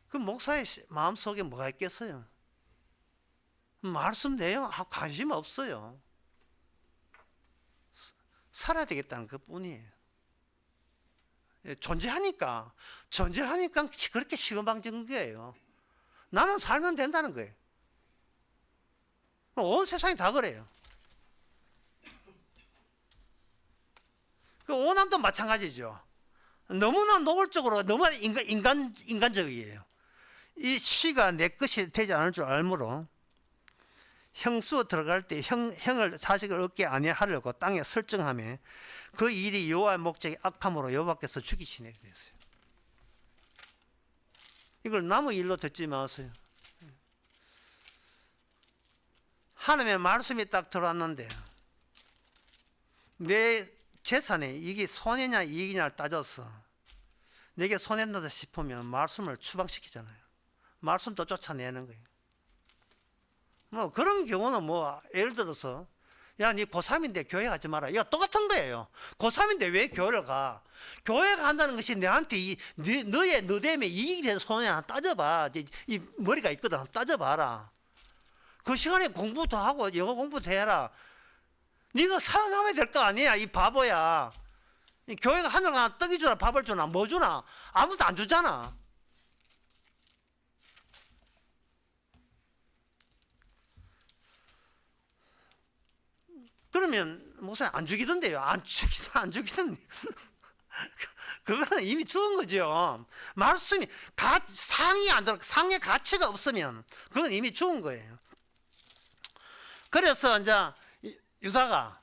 그 목사의 마음속에 뭐가 있겠어요? 말씀 내용 관심 없어요. 살아야 되겠다는 것 뿐이에요. 존재하니까 그렇게 시건방진 거예요. 나만 살면 된다는 거예요. 온 세상이 다 그래요. 그 오난도 마찬가지죠. 너무나 노골적으로 너무나 인간적이에요. 이 시가 내 것이 되지 않을 줄 알므로 형수 들어갈 때 형을 자식을 얻게 아니하려고 땅에 설정하며 그 일이 여호와의 목적이 악함으로 여호와께서 죽이시네 그랬어요. 이걸 남의 일로 듣지 마세요. 하나님의 말씀이 딱 들어왔는데 내 재산에 이게 손해냐 이익이냐를 따져서 내게 손해난다 싶으면 말씀을 추방시키잖아요. 말씀도 쫓아내는 거예요. 뭐 그런 경우는 뭐 예를 들어서 야, 니 고3인데 교회 가지 마라. 야, 똑같은 거예요. 고3인데 왜 교회를 가? 교회 간다는 것이 내한테 너의 너됨에 이익이 돼서 손해 하나 따져봐. 이 머리가 있거든. 따져봐라. 그 시간에 공부도 하고 영어 공부도 해라. 네가 살아남아야 될 거 아니야. 이 바보야. 이 교회가 하늘 하나 떡이 주나 밥을 주나 뭐 주나 아무도 안 주잖아. 그러면 목사님 안 죽이던데요. 안 죽이던데. 그거는 이미 죽은 거죠. 말씀이 상이 안 들어 상의 가치가 없으면 그건 이미 죽은 거예요. 그래서 이제 유다가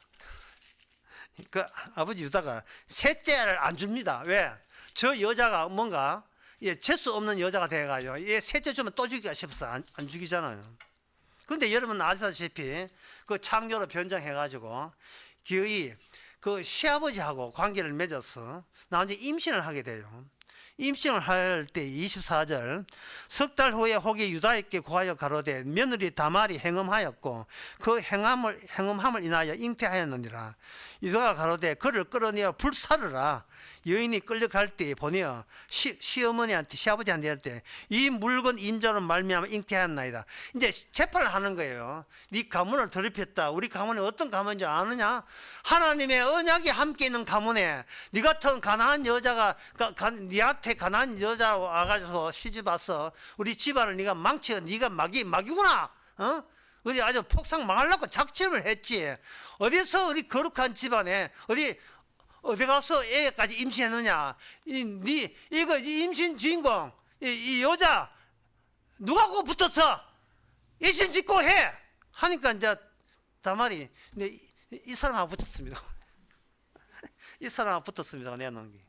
그 아버지 유다가 셋째를 안 줍니다. 왜? 저 여자가 뭔가 재수 없는 여자가 돼가지고 얘 셋째 주면 또 죽이기가 싶어서 안 죽이잖아요. 근데 여러분 아시다시피 그 창조로 변장해가지고 기어이 그 시아버지하고 관계를 맺어서 나중에 임신을 하게 돼요. 임신을 할 때 24절 석 달 후에 혹이 유다에게 구하여 가로되 며느리 다말이 행음하였고 그 행음함을 인하여 잉태하였느니라. 유다가 가로되 그를 끌어내어 불사르라. 여인이 끌려갈 때 보내어 시어머니한테 시아버지한테 할 때 이 물건 임자로 말미암아 잉태하였나이다. 이제 재판을 하는 거예요. 네 가문을 더럽혔다. 우리 가문이 어떤 가문인지 아느냐? 하나님의 언약이 함께 있는 가문에 네 같은 가난한 여자가 네한테 가난한 여자 와가지고 시집 와서 우리 집안을 네가 망쳐. 네가 마귀구나. 어디 아주 폭삭 망하려고 작정을 했지. 어디서 우리 거룩한 집안에 어디 가서 애까지 임신했느냐? 이거 임신 주인공 이 여자 누가 그거 붙었어? 일심 짓고 해. 하니까 이제 다말이 이 사람하고 붙었습니다. 이 사람하고 붙었습니다. 내놓은 게.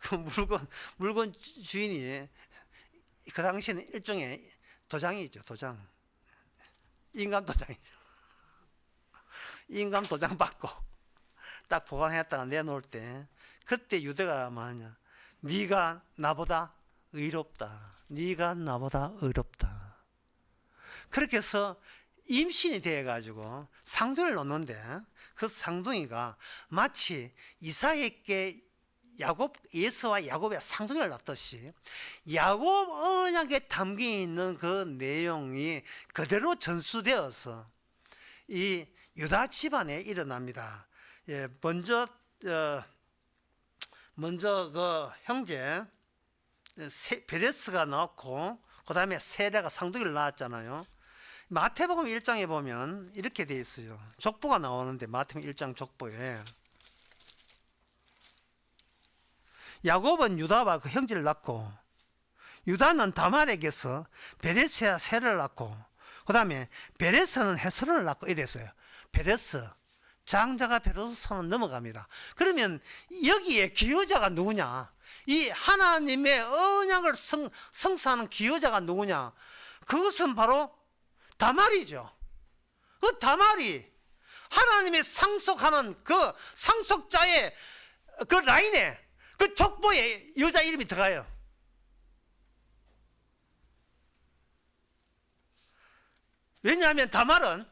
그 물건 주인이 그 당시에는 일종의 도장이죠. 도장. 인감 도장이죠. 인감 도장 받고 딱 보관했다가 내놓을 때 그때 유대가 뭐하냐? 네가 나보다 의롭다. 네가 나보다 의롭다. 그렇게 해서 임신이 되어가지고 쌍둥이를 놓는데 그 쌍둥이가 마치 이삭에게 예수와 야곱의 쌍둥이를 낳듯이 야곱 언약에 담겨 있는 그 내용이 그대로 전수되어서 이 유다 집안에 일어납니다. 예, 먼저 그 형제 베레스가 낳고 그 다음에 세레가 쌍둥이를 낳았잖아요. 마태복음 1장에 보면 이렇게 되어 있어요. 족보가 나오는데 마태복음 1장 족보에 야곱은 유다와 그 형제를 낳고 유다는 다말에게서 베레스와 세레를 낳고 그 다음에 베레스는 헤스론을 낳고 이래 됐어요. 베레스 장자가 베레스 손은 넘어갑니다. 그러면 여기에 기여자가 누구냐? 이 하나님의 언약을 성사하는 기여자가 누구냐? 그것은 바로 다말이죠. 그 다말이 하나님의 상속하는 그 상속자의 그 라인에 그 족보에 여자 이름이 들어가요. 왜냐하면 다말은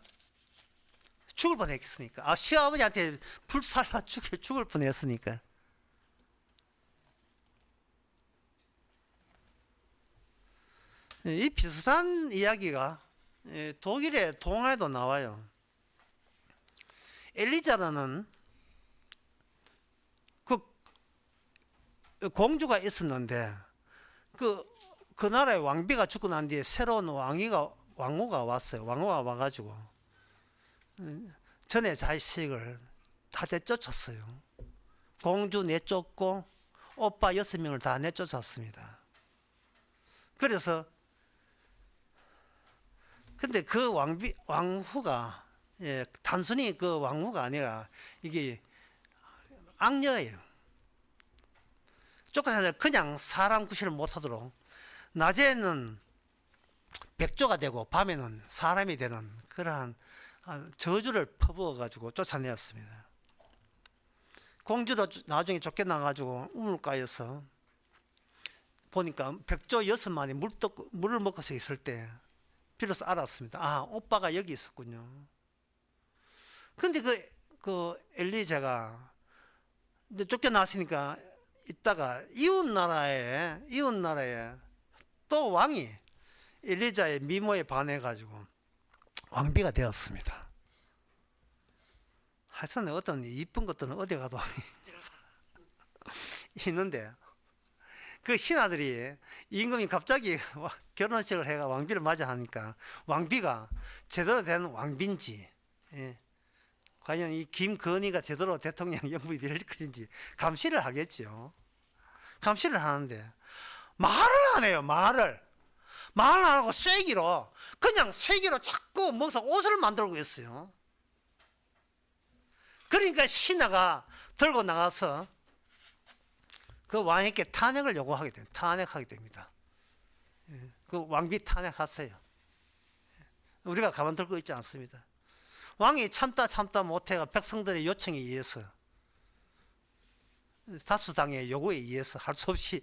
죽을 뻔했으니까. 시아버지한테 불살라 죽을 뻔했으니까. 이 비슷한 이야기가 독일의 동화에도 나와요. 엘리자라는 그 공주가 있었는데 그 나라의 왕비가 죽고 난 뒤에 새로운 왕후가 왔어요. 왕후가 와가지고 전에 자식을 다 내쫓았어요. 공주 내쫓고 오빠 6명을 다 내쫓았습니다. 그래서 근데 그 왕후가 단순히 그 왕후가 아니라 이게 악녀예요. 쫓겨서 그냥 사람 구실을 못하도록 낮에는 백조가 되고 밤에는 사람이 되는 그러한 저주를 퍼부어 가지고 쫓아내었습니다. 공주도 나중에 쫓겨나가지고 우물가에서 보니까 백조 6마리 물을 먹고서 있을 때 비로소 알았습니다. 오빠가 여기 있었군요. 근데 그 엘리자가 이제 쫓겨났으니까 있다가 이웃 나라에 또 왕이 엘리자의 미모에 반해가지고 왕비가 되었습니다. 하여튼 어떤 이쁜 것들은 어디 가도 있는데 그 신하들이 임금이 갑자기 결혼식을 해가 왕비를 맞이하니까 왕비가 제대로 된 왕비인지 과연 이 김건희가 제대로 대통령 영부이 될 것인지 감시를 하겠죠. 감시를 하는데 말을 안 해요. 말을 안 하고 쐐기로 자꾸 먹어서 옷을 만들고 있어요. 그러니까 신하가 들고 나가서 그 왕에게 탄핵을 요구하게 됩니다. 탄핵하게 됩니다. 그 왕비 탄핵하세요. 우리가 가만들고 있지 않습니다. 왕이 참다 못해가 백성들의 요청에 의해서 다수당의 요구에 의해서 할 수 없이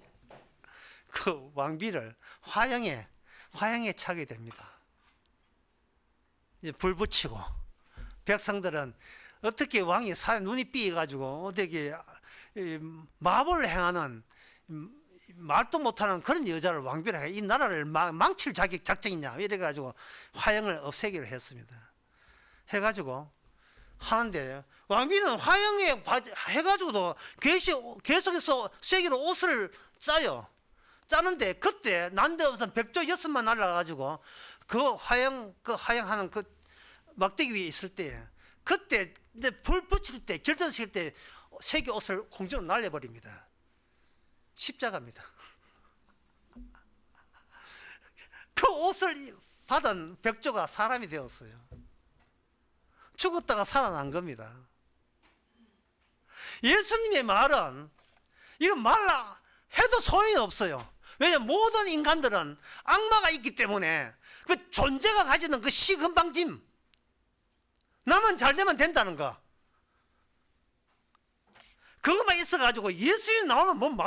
그 왕비를 화형에 차게 됩니다. 이제 불 붙이고 백성들은 어떻게 왕이 눈이 삐가지고 어떻게 마법을 행하는 말도 못하는 그런 여자를 왕비를 해 이 나라를 망칠 작정이냐 이래가지고 화형을 없애기로 했습니다. 해가지고 하는데 왕비는 화형에 해가지고도 계속해서 쐐기로 옷을 짜는데 그때 난데없이 백조 6만 날라가지고 그 화형하는 그 막대기 위에 있을 때 그때 불 붙일 때 결정시킬 때 쐐기 옷을 공중으로 날려버립니다. 십자가입니다. 그 옷을 받은 백조가 사람이 되었어요. 죽었다가 살아난 겁니다. 예수님의 말은 이거 말라 해도 소용이 없어요. 왜냐하면 모든 인간들은 악마가 있기 때문에 그 존재가 가지는 그 시금방짐 나만 잘 되면 된다는 거 그것만 있어가지고 예수님 나오면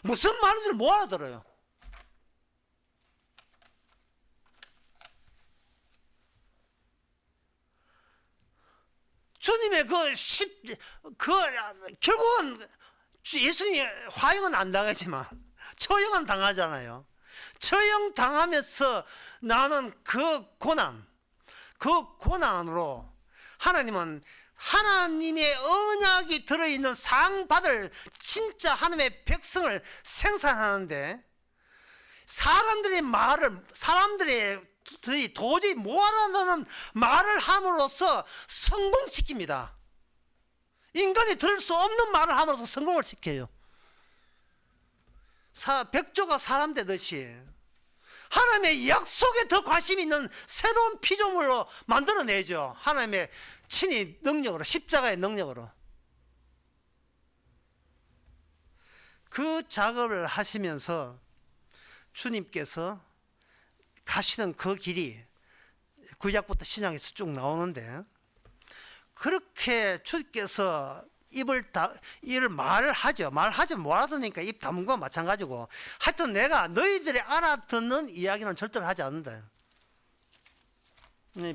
무슨 말인지 못 알아들어요. 주님의 결국은 예수님이 화형은 안 당하지만 처형은 당하잖아요. 처형 당하면서 나는 그 고난으로 하나님은 하나님의 언약이 들어있는 상 받을 진짜 하나님의 백성을 생산하는데 사람들이 도저히 못 알아듣는 말을 함으로써 성공시킵니다. 인간이 들을 수 없는 말을 함으로써 성공을 시켜요. 백조가 사람 되듯이 하나님의 약속에 더 관심이 있는 새로운 피조물로 만들어내죠. 하나님의 친히 능력으로, 십자가의 능력으로. 그 작업을 하시면서 주님께서 가시는 그 길이 구약부터 신약에서 쭉 나오는데 그렇게 주께서 이를 말하죠. 말하지 못 알아듣으니까 입 다문 거와 마찬가지고 하여튼 내가 너희들이 알아듣는 이야기는 절대로 하지 않는다.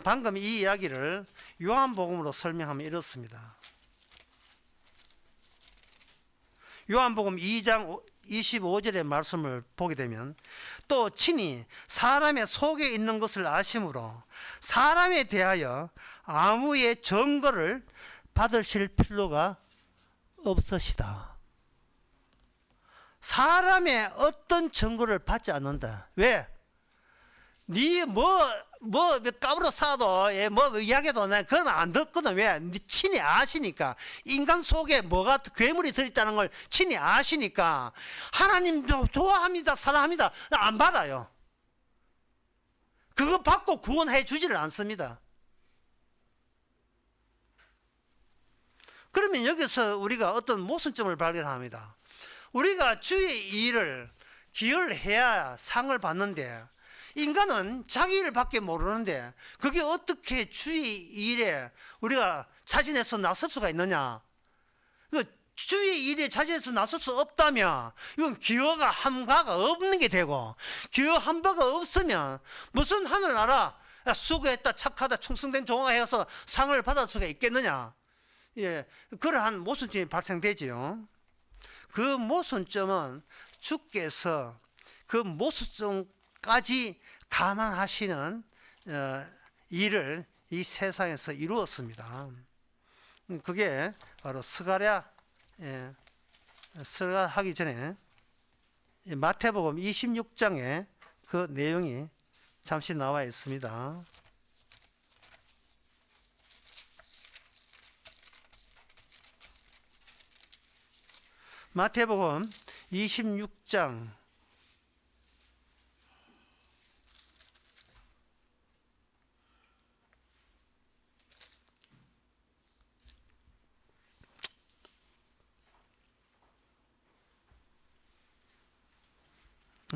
방금 이 이야기를 요한복음으로 설명하면 이렇습니다. 요한복음 2장 25절의 말씀을 보게 되면 또 친히 사람의 속에 있는 것을 아심으로 사람에 대하여 아무의 증거를 받으실 필요가 없으시다. 사람의 어떤 증거를 받지 않는다. 왜? 네 까불어 싸도 이야기해도 난 그건 안 듣거든. 왜? 네 친히 아시니까. 인간 속에 뭐가 괴물이 들어있다는 걸 친히 아시니까 하나님 좋아합니다, 사랑합니다 안 받아요. 그거 받고 구원해 주지를 않습니다. 그러면 여기서 우리가 어떤 모순점을 발견합니다. 우리가 주의 일을 기여를 해야 상을 받는데 인간은 자기 일밖에 모르는데 그게 어떻게 주의 일에 우리가 자진해서 나설 수가 있느냐? 주의 일에 자진해서 나설 수 없다면 이건 기여가 함가가 없는 게 되고, 기여한 바가 없으면 무슨 하늘나라 수고했다, 착하다, 충성된 종아 해서 상을 받을 수가 있겠느냐? 예, 그러한 모순점이 발생되지요. 그 모순점은 주께서 그 모순점까지 감안하시는 일을 이 세상에서 이루었습니다. 그게 바로 스가랴 하기 전에 마태복음 26장에 그 내용이 잠시 나와 있습니다. 마태복음 26장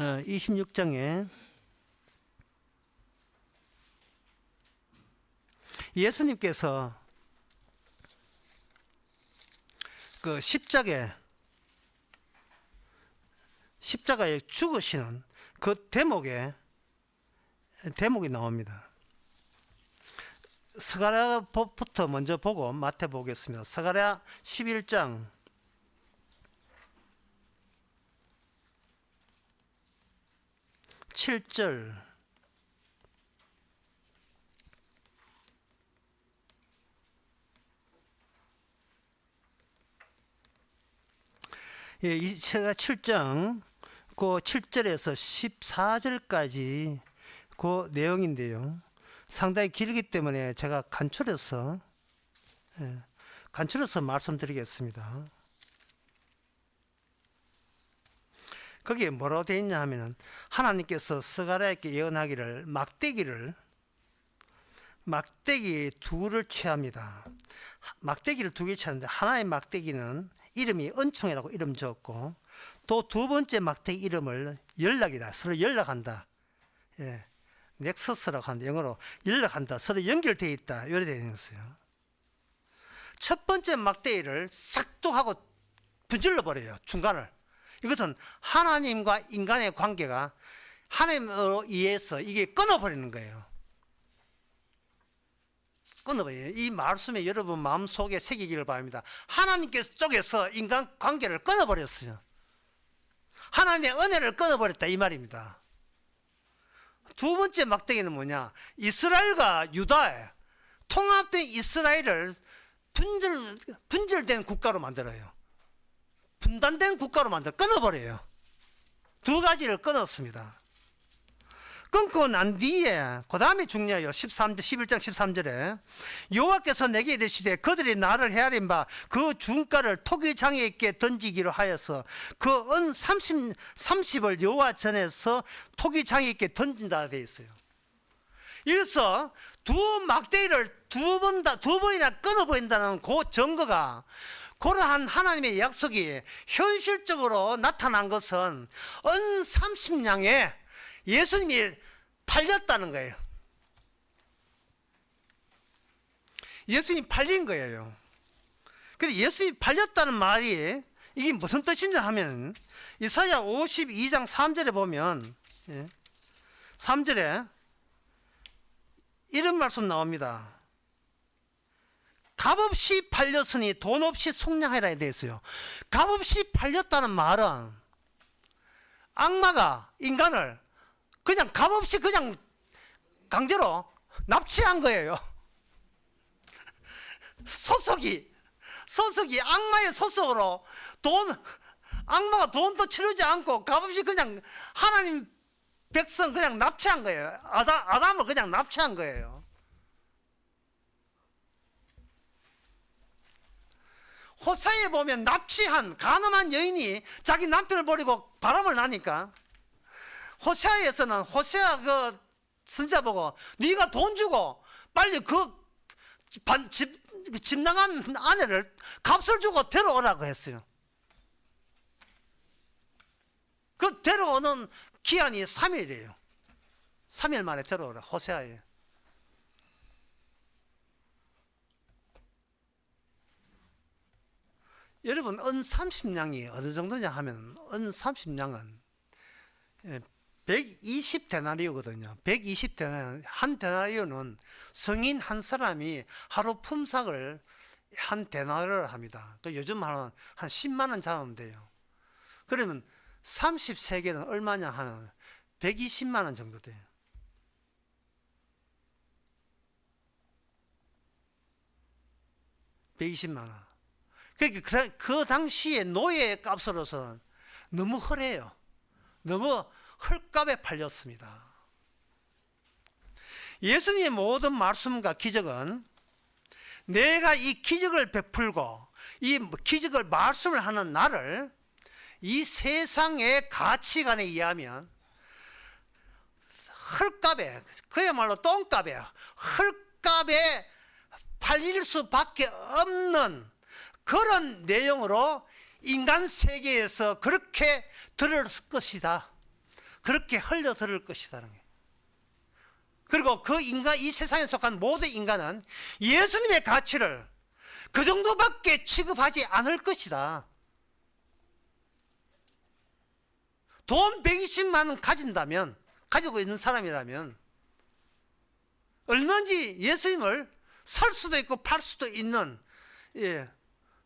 26장에 예수님께서 그 십자가에 죽으시는 그 대목이 나옵니다. 스가랴부터 먼저 보고 마태 보겠습니다. 스가랴 11장 7절 제가 7장 그 7절에서 14절까지 그 내용인데요. 상당히 길기 때문에 제가 간추려서 말씀드리겠습니다. 거기에 뭐라고 되어 있냐 하면은 하나님께서 스가랴에게 예언하기를 막대기 둘을 취합니다. 막대기를 두 개 취하는데 하나의 막대기는 이름이 은총이라고 이름 지었고 또 두 번째 막대기 이름을 연락이다. 서로 연락한다. 예. 넥서스라고 하는데 영어로 연락한다. 서로 연결되어 있다. 이렇게 되어 있는 거예요. 첫 번째 막대기를 싹둑하고 분질러 버려요. 중간을. 이것은 하나님과 인간의 관계가 하나님으로 의해서 이게 끊어버리는 거예요. 끊어버려요. 이 말씀에 여러분 마음속에 새기기를 바랍니다. 하나님께서 쪽에서 인간 관계를 끊어버렸어요. 하나님의 은혜를 끊어버렸다 이 말입니다. 두 번째 막대기는 뭐냐? 이스라엘과 유다에 통합된 이스라엘을 분절된 국가로 만들어요. 분단된 국가로 끊어버려요. 두 가지를 끊었습니다. 끊고 난 뒤에 그 다음에 중요해요. 11장 13절에 여호와께서 내게 이르시되 그들이 나를 헤아린 바 그 중가를 토기장에게 던지기로 하여서 그 은 30을 여호와 전에서 토기장에게 던진다 되어 있어요. 여기서 두 막대기를 두 번이나 끊어버린다는 그 증거가 그러한 하나님의 약속이 현실적으로 나타난 것은 은 30냥에 예수님이 팔렸다는 거예요. 예수님이 팔린 거예요. 근데 예수님이 팔렸다는 말이 이게 무슨 뜻이냐 하면 이사야 52장 3절에 보면 3절에 이런 말씀 나옵니다. 값없이 팔렸으니 돈 없이 속량하라 되어 있어요. 값없이 팔렸다는 말은 악마가 인간을 그냥 값없이 그냥 강제로 납치한 거예요. 소속이 악마의 소속으로 악마가 돈도 치르지 않고 값없이 그냥 하나님 백성 그냥 납치한 거예요. 아담을 그냥 납치한 거예요. 호세에 보면 납치한 가늠한 여인이 자기 남편을 버리고 바람을 나니까 호세아에서는 호세아 그 선지자 보고 네가 돈 주고 빨리 집 나간 아내를 값을 주고 데려오라고 했어요. 그 데려오는 기한이 3일이에요. 3일 만에 데려오라 호세아에. 여러분 은 30냥이 어느 정도냐 하면 은 30냥은 120데나리오거든요. 120데나리오, 한 데나리오는 성인 한 사람이 하루 품삯을 한 데나리오를 합니다. 그 요즘 한 10만 원 잡으면 돼요. 그러면 30세계는 얼마냐 하면 120만 원 정도 돼요. 120만 원. 그러니까 그 당시에 노예의 값으로서는 너무 허래요. 너무 헐값에 팔렸습니다. 예수님의 모든 말씀과 기적은 내가 이 기적을 베풀고 이 기적을 말씀을 하는 나를 이 세상의 가치관에 의하면 헐값에, 그야말로 똥값에, 헐값에 팔릴 수밖에 없는 그런 내용으로 인간 세계에서 그렇게 들을 것이다. 그렇게 흘려 들을 것이다. 그리고 이 세상에 속한 모든 인간은 예수님의 가치를 그 정도밖에 취급하지 않을 것이다. 돈 120만 원 가지고 있는 사람이라면 얼마든지 예수님을 살 수도 있고 팔 수도 있는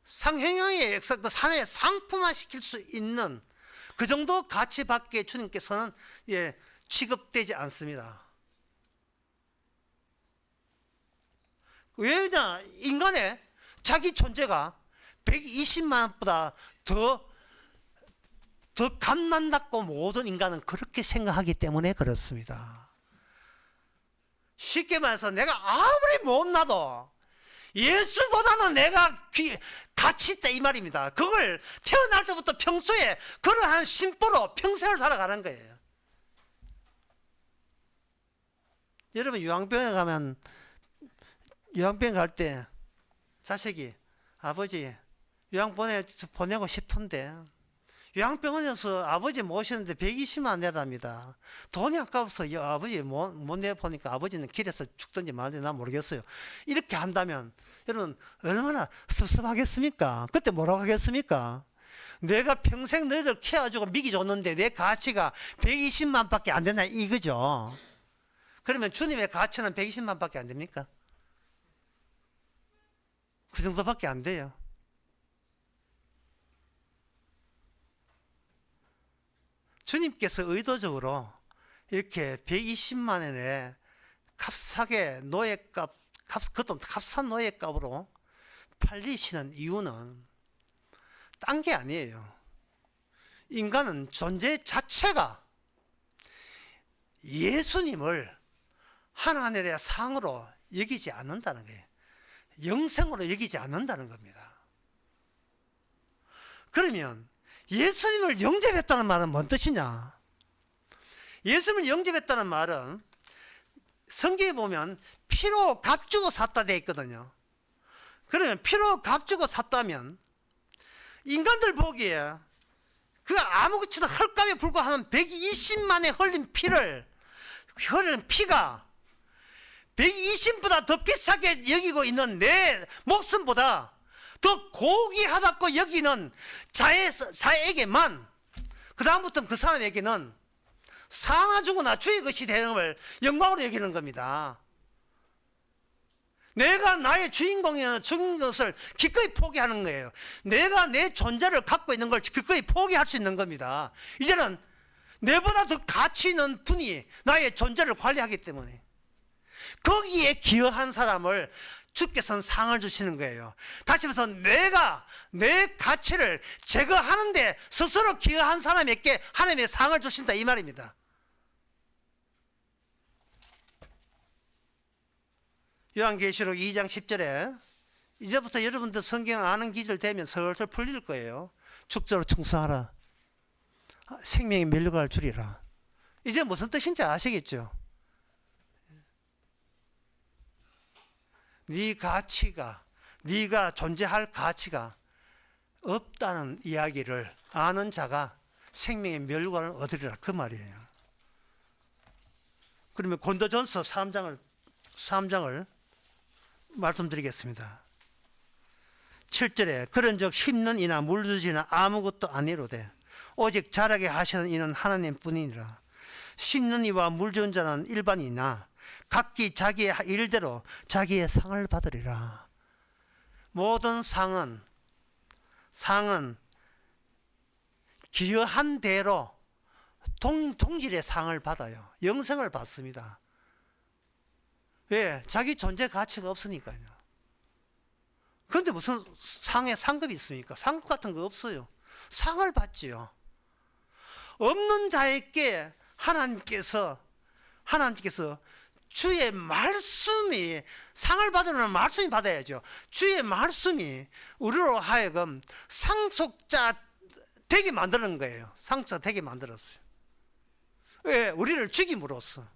상형의 산에 상품화시킬 수 있는 그 정도 가치밖에 주님께서는 취급되지 않습니다. 왜냐? 인간의 자기 존재가 120만 원보다 더 값난다고 모든 인간은 그렇게 생각하기 때문에 그렇습니다. 쉽게 말해서 내가 아무리 못나도 예수보다는 내가 가치 있다 이 말입니다. 그걸 태어날 때부터 평소에 그러한 심보로 평생을 살아가는 거예요. 여러분 요양병에 가면 요양병 갈 때 자식이 아버지 요양 보내고 싶은데 요양병원에서 아버지 모시는데 120만 원 내랍니다. 돈이 아까워서 아버지 못 내보니까 아버지는 길에서 죽든지 말든지 난 모르겠어요. 이렇게 한다면 여러분 얼마나 섭섭하겠습니까? 그때 뭐라고 하겠습니까? 내가 평생 너희들 키워주고 미기 줬는데 내 가치가 120만 밖에 안 되나 이거죠. 그러면 주님의 가치는 120만 밖에 안 됩니까? 그 정도밖에 안 돼요. 주님께서 의도적으로 이렇게 120만 원에 값싸게 노예값, 그것도 값싼 노예값으로 팔리시는 이유는 딴 게 아니에요. 인간은 존재 자체가 예수님을 하나님의 상으로 여기지 않는다는 거예요. 영생으로 여기지 않는다는 겁니다. 그러면 예수님을 영접했다는 말은 뭔 뜻이냐? 예수님을 영접했다는 말은 성경에 보면 피로 값주고 샀다 되어 있거든요. 그러면 피로 값주고 샀다면 인간들 보기에 그 아무것도 헐값에 불과한 120만에 흘린 흘린 피가 120보다 더 비싸게 여기고 있는 내 목숨보다 더 고귀하다고 여기는 자에게만 그 다음부터는 그 사람에게는 사나 죽으나 주의 것이 되는 걸 영광으로 여기는 겁니다. 내가 나의 주인공이라는 것을 기꺼이 포기하는 거예요. 내가 내 존재를 갖고 있는 걸 기꺼이 포기할 수 있는 겁니다. 이제는 내보다 더 가치 있는 분이 나의 존재를 관리하기 때문에 거기에 기여한 사람을 주께서는 상을 주시는 거예요. 다시 말해서 내가 내 가치를 제거하는데 스스로 기여한 사람에게 하나님의 상을 주신다 이 말입니다. 요한계시록 2장 10절에 이제부터 여러분들 성경 아는 기절 되면 슬슬 풀릴 거예요. 축적으로 충성하라. 생명이 멸류관을 줄이라. 이제 무슨 뜻인지 아시겠죠? 네 가치가, 네가 존재할 가치가 없다는 이야기를 아는 자가 생명의 멸류관을 얻으리라 그 말이에요. 그러면 고린도전서 3장을 말씀드리겠습니다. 7절에 그런즉 심는 이나 물주지나 아무것도 아니로되 오직 자라게 하시는 이는 하나님 뿐이니라. 심는 이와 물주는 자는 일반이나 각기 자기의 일대로 자기의 상을 받으리라. 모든 상은 기여한 대로 동질의 상을 받아요. 영생을 받습니다. 왜? 자기 존재 가치가 없으니까요. 그런데 무슨 상에 상급이 있습니까? 상급 같은 거 없어요. 상을 받지요. 없는 자에게 하나님께서 주의 말씀이 상을 받으려면 말씀이 받아야죠. 주의 말씀이 우리로 하여금 상속자 되게 만드는 거예요. 상속자 되게 만들었어요. 왜? 우리를 죽임으로써.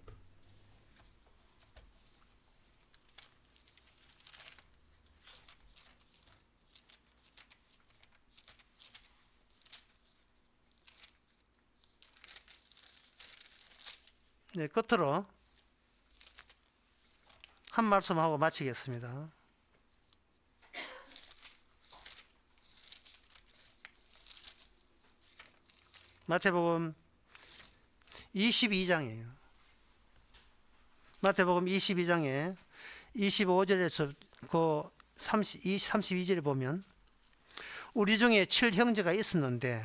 네, 끝으로 한 말씀 하고 마치겠습니다. 마태복음 22장이에요. 마태복음 22장에 25절에서 그 32절에 보면 우리 중에 7형제가 있었는데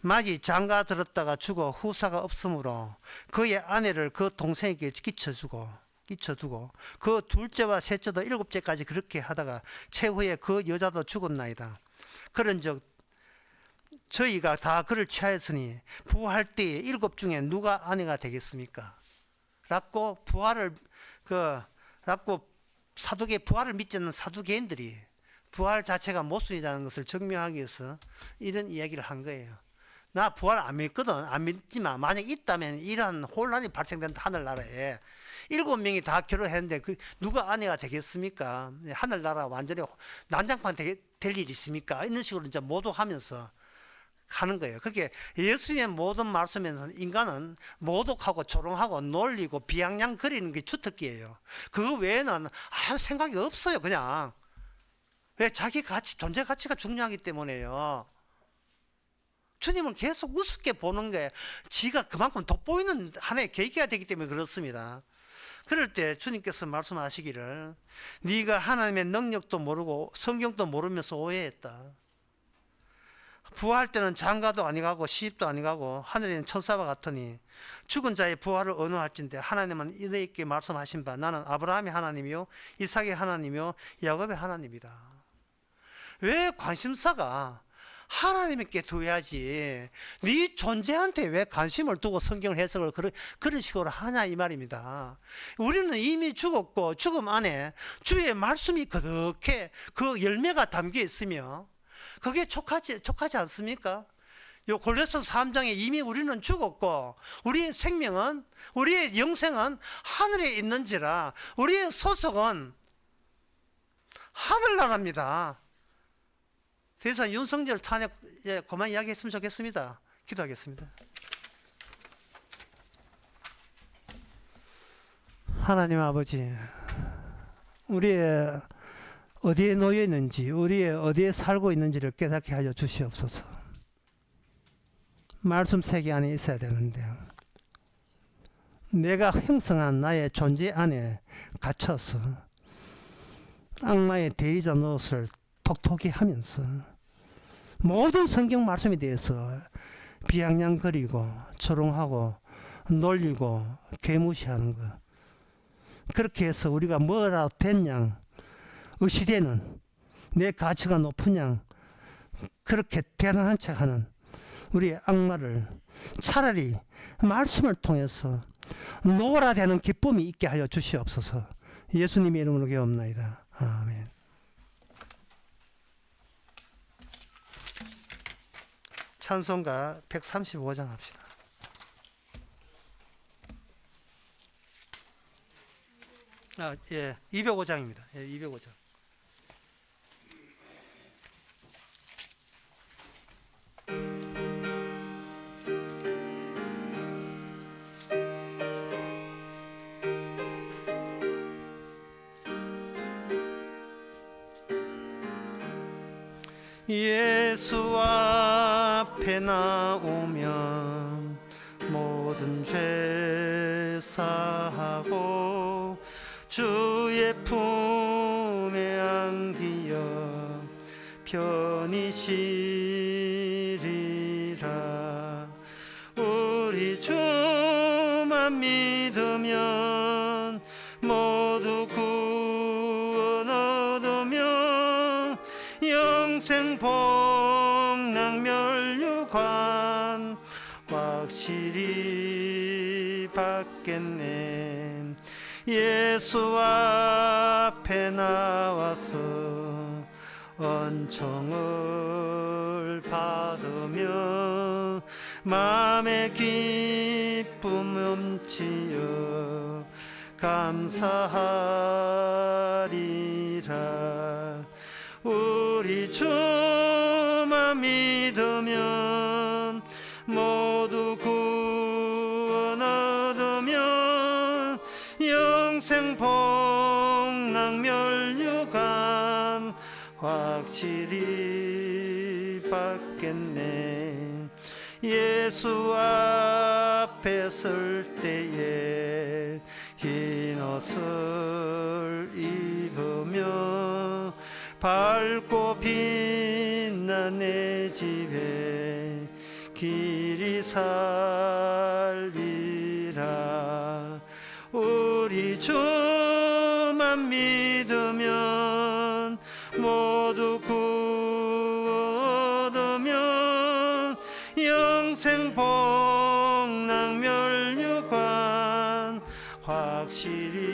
마지 장가 들었다가 죽어 후사가 없으므로 그의 아내를 그 동생에게 끼쳐두고 그 둘째와 셋째도 일곱째까지 그렇게 하다가 최후에 그 여자도 죽었나이다. 그런즉 저희가 다 그를 취하였으니 부활할 때에 일곱 중에 누가 아내가 되겠습니까? 라고 부활을 믿지 않는 사두개인들이 부활 자체가 모순이라는 것을 증명하기 위해서 이런 이야기를 한 거예요. 나 부활 안 믿거든. 안 믿지만 만약 있다면 이러한 혼란이 발생된다. 하늘나라에 7명이 다 결혼했는데 누가 아내가 되겠습니까? 하늘나라 완전히 난장판 될 일 있습니까? 이런 식으로 이제 모독하면서 하는 거예요. 그렇게 예수님의 모든 말씀에서 인간은 모독하고 조롱하고 놀리고 비아냥거리는 게 주특기예요. 그거 외에는 아무 생각이 없어요. 그냥 왜? 자기 가치, 존재 가치가 중요하기 때문에요. 주님을 계속 우습게 보는 게 지가 그만큼 돋보이는 하나의 계기가 되기 때문에 그렇습니다. 그럴 때 주님께서 말씀하시기를 네가 하나님의 능력도 모르고 성경도 모르면서 오해했다. 부활할 때는 장가도 아니가고 시집도 아니가고 하늘에 있는 천사와 같으니 죽은 자의 부활을 언어할진대 하나님은 너희에게 말씀하신 바 나는 아브라함의 하나님이요 이삭의 하나님이요 야곱의 하나님이다. 왜 관심사가 하나님께 둬야지 네 존재한테 왜 관심을 두고 성경을 해석을 그런 식으로 하냐 이 말입니다. 우리는 이미 죽었고 죽음 안에 주의 말씀이 그렇게 그 열매가 담겨 있으며 그게 촉하지 않습니까? 요 골로새서 3장에 이미 우리는 죽었고 우리의 생명은 우리의 영생은 하늘에 있는지라 우리의 소속은 하늘나라입니다. 그래서 윤석열 탄핵 그만 이야기했으면 좋겠습니다. 기도하겠습니다. 하나님 아버지, 우리의 어디에 놓여 있는지, 우리의 어디에 살고 있는지를 깨닫게 하여 주시옵소서. 말씀 세계 안에 있어야 되는데 내가 형성한 나의 존재 안에 갇혀서 악마의 대리자 노릇을 톡톡히 하면서 모든 성경 말씀에 대해서 비아냥거리고 조롱하고 놀리고 개무시하는 것. 그렇게 해서 우리가 뭐라 됐냐 의시되는 내 가치가 높은 양 그렇게 대단한 척하는 우리 악마를 차라리 말씀을 통해서 노라되는 기쁨이 있게 하여 주시옵소서. 예수님의 이름으로 기도합나이다. 아멘. 찬송가 135장 합시다. 예, 205장입니다. 예, 205장. 예수 앞에 나오면 모든 죄 사하고 주의 품에 안기어 편히 쉬리라. 우리 주만 믿으면 모두 구원 얻으며 영생 복락멸류관 확실히 받겠네. 예수 앞에 나와서 은총을 받으며 마음의 기쁨 넘치어 감사하리라. 우리 주만 믿으면 모두 구원 얻으며 영생 복락멸류관 확실히 받겠네. 예수 앞에 설 때에 흰 옷을 입으며 밝고 빛난 내 집에 길이 살리라. 우리 주만 믿으면 모두 구원 얻으면 영생 복락멸류관 확실히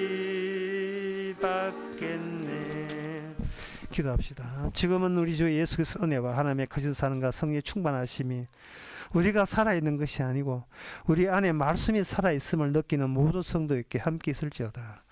받겠네. 기도합시다. 지금은 우리 주 예수 그리스도 은혜와 하나님의 크신 사랑과 성령의 충만하심이 우리가 살아있는 것이 아니고 우리 안에 말씀이 살아있음을 느끼는 모든 성도에게 함께 있을지어다.